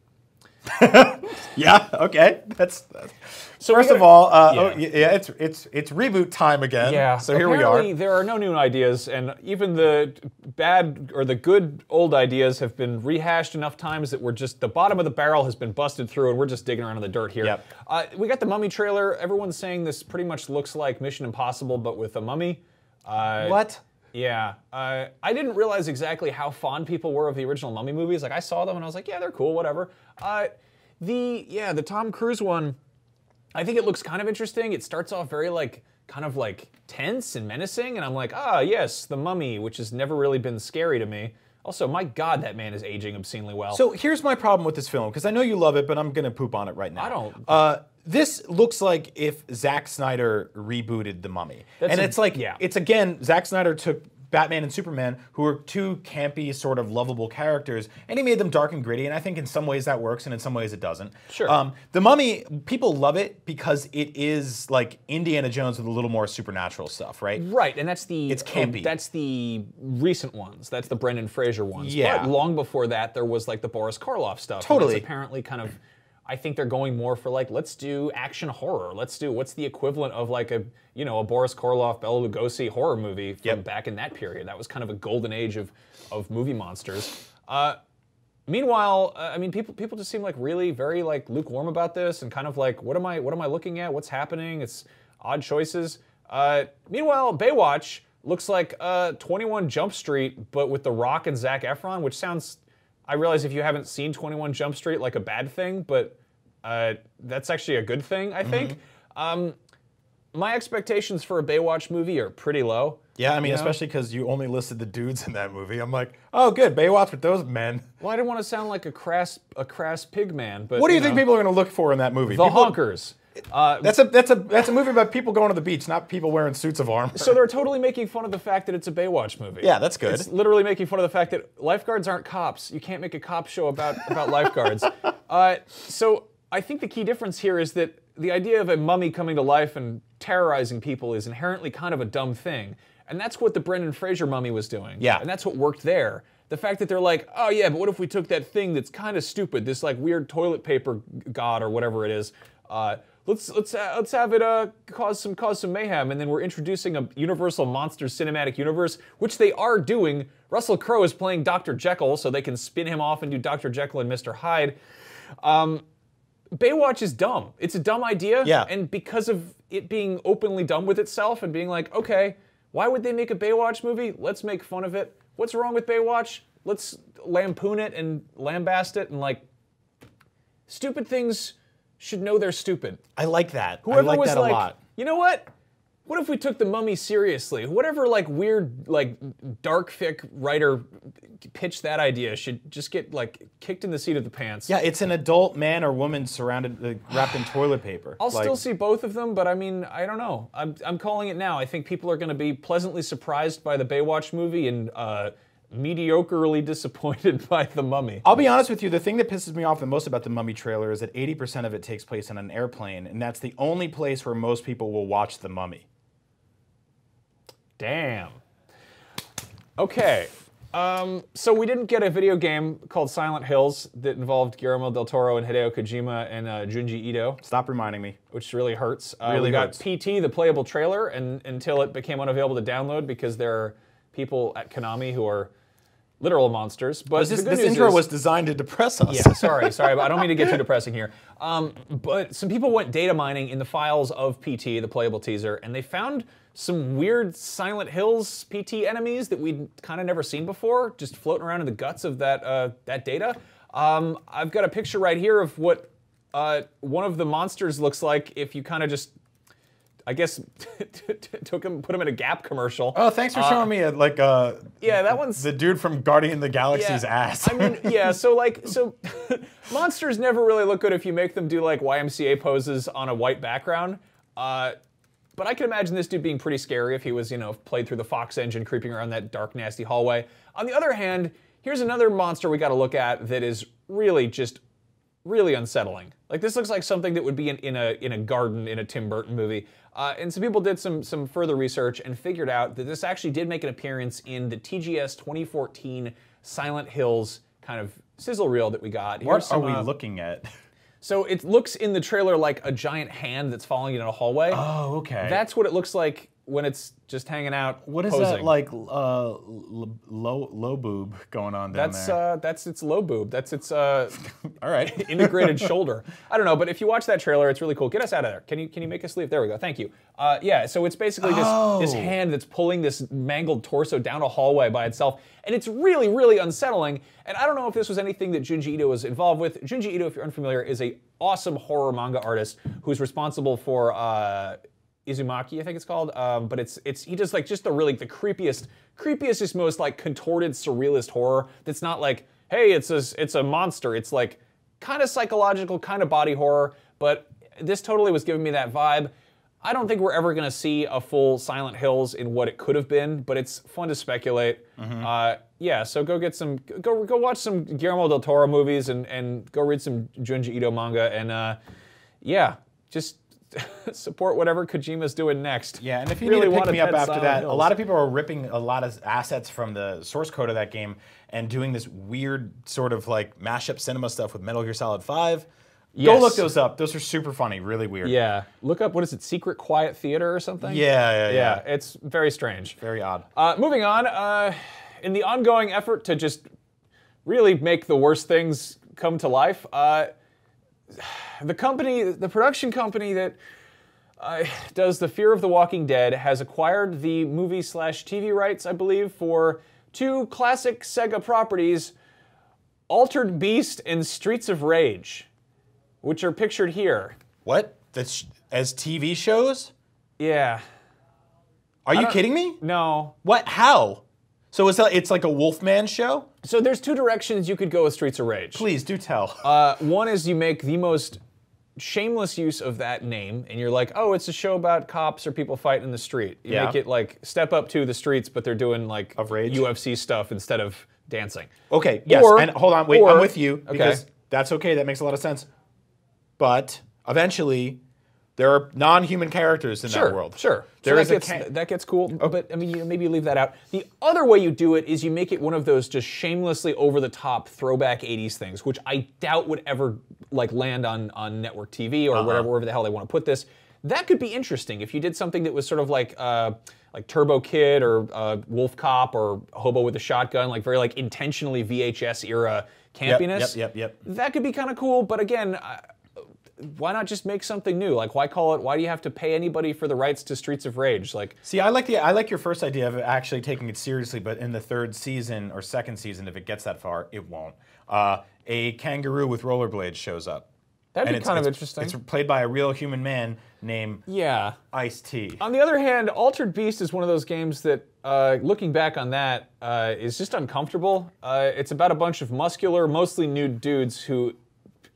Yeah. Okay. That's. So First of all, it's reboot time again. Yeah. So here we are. There are no new ideas, and even the bad or the good old ideas have been rehashed enough times that we're just the bottom of the barrel has been busted through, and we're just digging around in the dirt here. Yep. We got the Mummy trailer. Everyone's saying this pretty much looks like Mission Impossible, but with a mummy. What? Yeah. I didn't realize exactly how fond people were of the original Mummy movies. Like I saw them and I was like, yeah, they're cool, whatever. The Tom Cruise one. I think it looks kind of interesting. It starts off very kind of tense and menacing, and I'm like, yes, the Mummy, which has never really been scary to me. Also, my God, that man is aging obscenely well. So here's my problem with this film, because I know you love it, but I'm gonna poop on it right now. I don't. This looks like if Zack Snyder rebooted The Mummy, it's again, Zack Snyder took Batman and Superman, who are two campy, sort of lovable characters, and he made them dark and gritty, and I think in some ways that works, and in some ways it doesn't. Sure. The Mummy, people love it because it is like Indiana Jones with a little more supernatural stuff, right? Right, and it's campy. That's the recent ones. That's the Brendan Fraser ones. Yeah. But long before that, there was the Boris Karloff stuff. Totally. And it's apparently kind of. I think they're going more for let's do action horror. Let's do what's the equivalent of a Boris Karloff, Bela Lugosi horror movie from back in that period. That was kind of a golden age of movie monsters. Meanwhile, I mean, people just seem really very lukewarm about this and kind of what am I looking at? What's happening? It's odd choices. Meanwhile, Baywatch looks like 21 Jump Street, but with The Rock and Zac Efron, which sounds. I realize if you haven't seen 21 Jump Street, a bad thing, but that's actually a good thing, I think. My expectations for a Baywatch movie are pretty low. Yeah, I mean, especially because you only listed the dudes in that movie. I'm like, oh, good, Baywatch with those men. Well, I didn't want to sound like a crass pig man, but what do you think people are going to look for in that movie? The honkers. That's a movie about people going to the beach, not people wearing suits of armor. So they're totally making fun of the fact that it's a Baywatch movie. Yeah, that's good. It's literally making fun of the fact that lifeguards aren't cops. You can't make a cop show about lifeguards. So I think the key difference here is that the idea of a mummy coming to life and terrorizing people is inherently kind of a dumb thing. And that's what the Brendan Fraser mummy was doing. Yeah. And that's what worked there. The fact that they're like, oh yeah, but what if we took that thing that's kind of stupid, this weird toilet paper god or whatever it is, let's have it cause some mayhem, and then we're introducing a Universal Monsters cinematic universe, which they are doing. Russell Crowe is playing Dr. Jekyll, so they can spin him off and do Dr. Jekyll and Mr. Hyde. Baywatch is dumb. It's a dumb idea, and because of it being openly dumb with itself and being like, okay, why would they make a Baywatch movie? Let's make fun of it. What's wrong with Baywatch? Let's lampoon it and lambast it and stupid things should know they're stupid. I like that. Whoever I like was that a lot. You know what? What if we took the Mummy seriously? Whatever weird dark fic writer pitched that idea should just get kicked in the seat of the pants. Yeah, it's an adult man or woman surrounded wrapped in toilet paper. I'll still see both of them, but I mean, I don't know. I'm calling it now. I think people are going to be pleasantly surprised by the Baywatch movie and mediocrely disappointed by The Mummy. I'll be honest with you, the thing that pisses me off the most about the Mummy trailer is that 80% of it takes place on an airplane, and that's the only place where most people will watch The Mummy. Damn. Okay. So we didn't get a video game called Silent Hills that involved Guillermo del Toro and Hideo Kojima and Junji Ito. Stop reminding me. Which really hurts. Really we got hurts. PT, the playable trailer, and until it became unavailable to download because there are people at Konami who are literal monsters. But This the good news intro is, was designed to depress us. yeah, sorry, but I don't mean to get too depressing here. But some people went data mining in the files of PT, the playable teaser, and they found some weird Silent Hills PT enemies that we'd kind of never seen before, just floating around in the guts of that data. I've got a picture right here of what one of the monsters looks like if you kind of just, I guess, put him in a Gap commercial. Oh, thanks for showing me Yeah, that one's the dude from Guardian of the Galaxy's ass. I mean, yeah. So monsters never really look good if you make them do like YMCA poses on a white background. But I can imagine this dude being pretty scary if he was, played through the Fox engine, creeping around that dark, nasty hallway. On the other hand, here's another monster we got to look at that is really just really unsettling. Like this looks like something that would be in a garden in a Tim Burton movie. And some people did some further research and figured out that this actually did make an appearance in the TGS 2014 Silent Hills kind of sizzle reel that we got. What are we looking at? So it looks in the trailer like a giant hand that's falling in a hallway. Oh, okay. That's what it looks like when it's just hanging out. What is posing. that like? Low boob going on down there. That's its low boob. That's its All right. integrated shoulder. I don't know, but if you watch that trailer, it's really cool. Get us out of there. Can you make us leave? There we go. Thank you. Yeah. So it's basically this hand that's pulling this mangled torso down a hallway by itself, and it's really, really unsettling. And I don't know if this was anything that Junji Ito was involved with. Junji Ito, if you're unfamiliar, is a awesome horror manga artist who's responsible for Izumaki, I think it's called. But he does like just the creepiest, just most like contorted surrealist horror. That's not like, hey, it's a monster. It's like kind of psychological, kind of body horror. But this totally was giving me that vibe. I don't think we're ever gonna see a full Silent Hills in what it could have been, but it's fun to speculate. Yeah, so go watch some Guillermo del Toro movies and go read some Junji Ito manga and yeah, just support whatever Kojima's doing next. Yeah, and if you really need to pick me up pet after Silent that, Hills. a lot of people are ripping a lot of assets from the source code of that game and doing this weird sort of like mashup cinema stuff with Metal Gear Solid 5. Go Yes. look those up. Those are super funny, really weird. Yeah, look up, what is it, Secret Quiet Theater or something? Yeah. It's very strange. Very odd. Moving on, in the ongoing effort to just really make the worst things come to life, the production company that does the Fear of the Walking Dead has acquired the movie/TV rights, I believe, for two classic Sega properties, Altered Beast and Streets of Rage, which are pictured here. What? That's as TV shows? Yeah. Are you kidding me? No. What? How? So it's like a Wolfman show? So there's two directions you could go with Streets of Rage. Please do tell. One is you make the most shameless use of that name, and you're like, oh, it's a show about cops or people fighting in the street. You make it like Step Up to the Streets, but they're doing like Of Rage? UFC stuff instead of dancing. Okay, yes, Or- and hold on, wait, or- I'm with you, okay. because that's okay, that makes a lot of sense. But eventually, there are non-human characters in that world. Sure. There So is that gets cool, but I mean, maybe you leave that out. The other way you do it is you make it one of those just shamelessly over-the-top throwback 80s things, which I doubt would ever like land on network TV or wherever the hell they want to put this. That could be interesting if you did something that was sort of like Turbo Kid or Wolf Cop or Hobo with a Shotgun, like very like intentionally VHS era campiness. Yep. That could be kind of cool, but again, why not just make something new? Like, why do you have to pay anybody for the rights to Streets of Rage? Like, See, I like your first idea of actually taking it seriously, but in the third season or second season, if it gets that far, it won't. A kangaroo with rollerblades shows up. that'd And be kind of interesting. It's played by a real human man named Yeah. Ice-T. On the other hand, Altered Beast is one of those games that, looking back on that, is just uncomfortable. It's about a bunch of muscular, mostly nude dudes who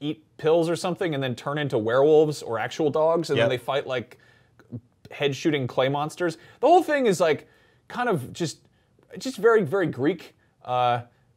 eat pills or something and then turn into werewolves or actual dogs, and then they fight like head-shooting clay monsters. The whole thing is like kind of just very, very Greek.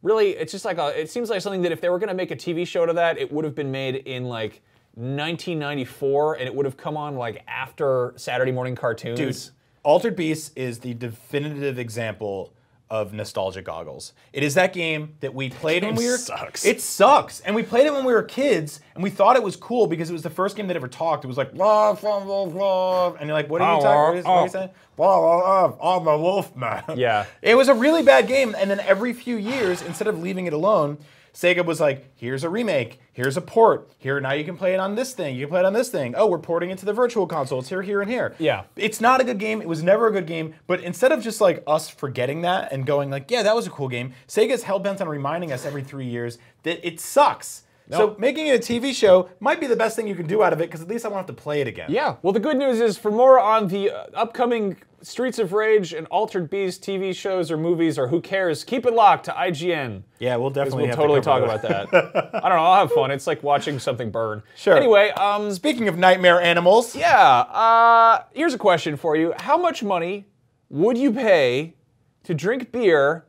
Really, it's just like it seems like something that if they were going to make a TV show to that, it would have been made in like 1994, and it would have come on like after Saturday morning cartoons. Dude, Altered Beast is the definitive example of nostalgia goggles. It is that game that we played when we were... sucks. It sucks. And we played it when we were kids, and we thought it was cool because it was the first game that ever talked. It was like, blah, blah, blah, blah. And you're like, what are you talking? What are you saying? I'm a wolf man. Yeah. It was a really bad game, and then every few years, instead of leaving it alone, Sega was like, here's a remake, here's a port, here now you can play it on this thing, you can play it on this thing. Oh, we're porting it to the virtual console, it's here, here, and here. Yeah. It's not a good game, it was never a good game, but instead of just like us forgetting that and going like, yeah, that was a cool game, Sega's hell-bent on reminding us every 3 years that it sucks. So making it a TV show might be the best thing you can do out of it, because at least I won't have to play it again. Yeah. Well, the good news is, for more on the upcoming Streets of Rage and Altered Beast TV shows or movies, or who cares, keep it locked to IGN. Yeah, we'll definitely We'll totally talk about that. I don't know. I'll have fun. It's like watching something burn. Sure. Anyway, speaking of nightmare animals. yeah. Here's a question for you. How much money would you pay to drink beer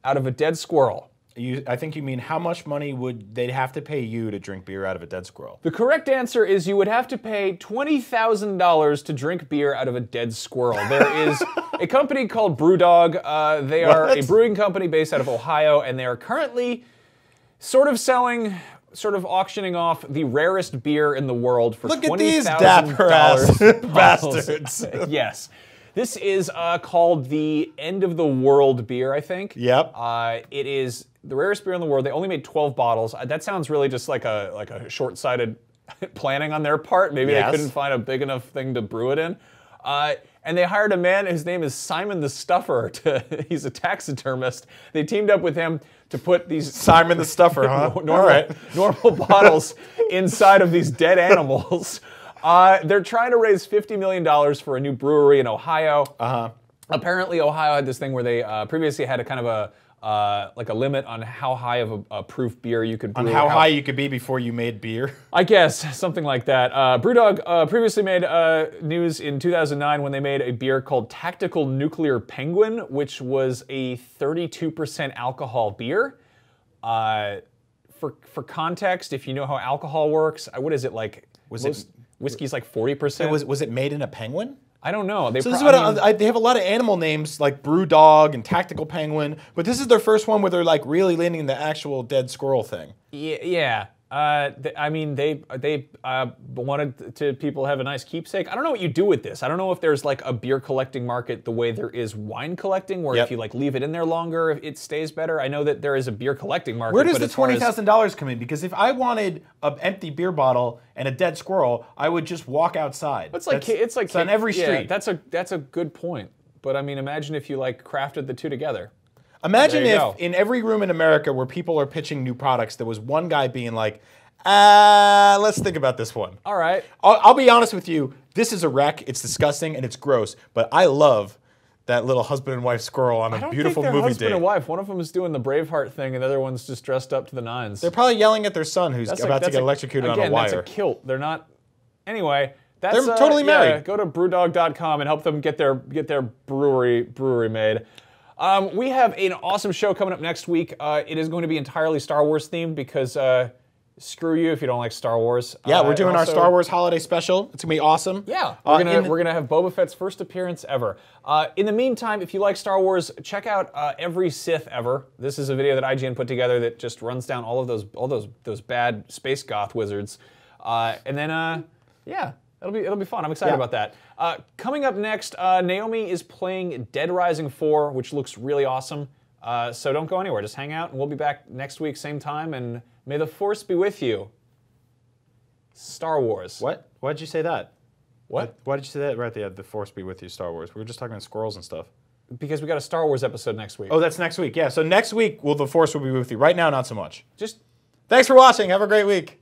out of a dead squirrel? I think you mean how much money would they'd have to pay you to drink beer out of a dead squirrel? The correct answer is you would have to pay $20,000 to drink beer out of a dead squirrel. There is a company called BrewDog. They are a brewing company based out of Ohio, and they are currently sort of auctioning off the rarest beer in the world for $20,000. Look at these dapper-ass bastards. Yes. This is called the End of the World beer, I think. Yep. It is the rarest beer in the world. They only made 12 bottles. That sounds really just like a short-sighted planning on their part. Maybe they couldn't find a big enough thing to brew it in. And they hired a man, his name is Simon the Stuffer. He's a taxidermist. They teamed up with him to put these... Simon the Stuffer, huh? normal bottles inside of these dead animals. They're trying to raise $50 million for a new brewery in Ohio. Apparently, Ohio had this thing where they previously had a kind of like a limit on how high of a proof beer you could brew. On how high you could be before you made beer? I guess, something like that. BrewDog previously made news in 2009 when they made a beer called Tactical Nuclear Penguin, which was a 32% alcohol beer. For context, if you know how alcohol works, what is it like? Whiskey's like 40%. Was it made in a penguin? I don't know. So this is what they have a lot of animal names like BrewDog and Tactical Penguin, but this is their first one where they're like really leaning the actual dead squirrel thing. Yeah. I mean, they wanted to people have a nice keepsake. I don't know what you do with this. I don't know if there's like a beer collecting market the way there is wine collecting, where if you like leave it in there longer, it stays better. I know that there is a beer collecting market. Where does the $20,000 come in? Because if I wanted an empty beer bottle and a dead squirrel, I would just walk outside. It's like on every street. Yeah, that's a good point. But I mean, imagine if you like crafted the two together. Imagine if in every room in America where people are pitching new products, there was one guy being like, let's think about this one. All right. I'll be honest with you. This is a wreck. It's disgusting and it's gross. But I love that little husband and wife squirrel on a beautiful movie date. Husband and wife. One of them is doing the Braveheart thing, and the other one's just dressed up to the nines. They're probably yelling at their son who's about to get electrocuted on a wire. That's a kilt. They're not. Anyway, they're totally married. Yeah, go to BrewDog.com and help them get their brewery made. We have an awesome show coming up next week. It is going to be entirely Star Wars themed because screw you if you don't like Star Wars. Yeah, we're doing our Star Wars holiday special. It's gonna be awesome. Yeah, we're gonna have Boba Fett's first appearance ever. In the meantime, if you like Star Wars, check out Every Sith Ever. This is a video that IGN put together that just runs down all of those bad space goth wizards, and then yeah. It'll be fun. I'm excited about that. Coming up next, Naomi is playing Dead Rising 4, which looks really awesome. So don't go anywhere. Just hang out, and we'll be back next week, same time, and may the Force be with you. Star Wars. What? Why did you say that? What? Why did you say that right there? The Force be with you, Star Wars. We were just talking about squirrels and stuff. Because we got a Star Wars episode next week. Oh, that's next week. Yeah, so next week, the Force will be with you. Right now, not so much. Just... Thanks for watching. Have a great week.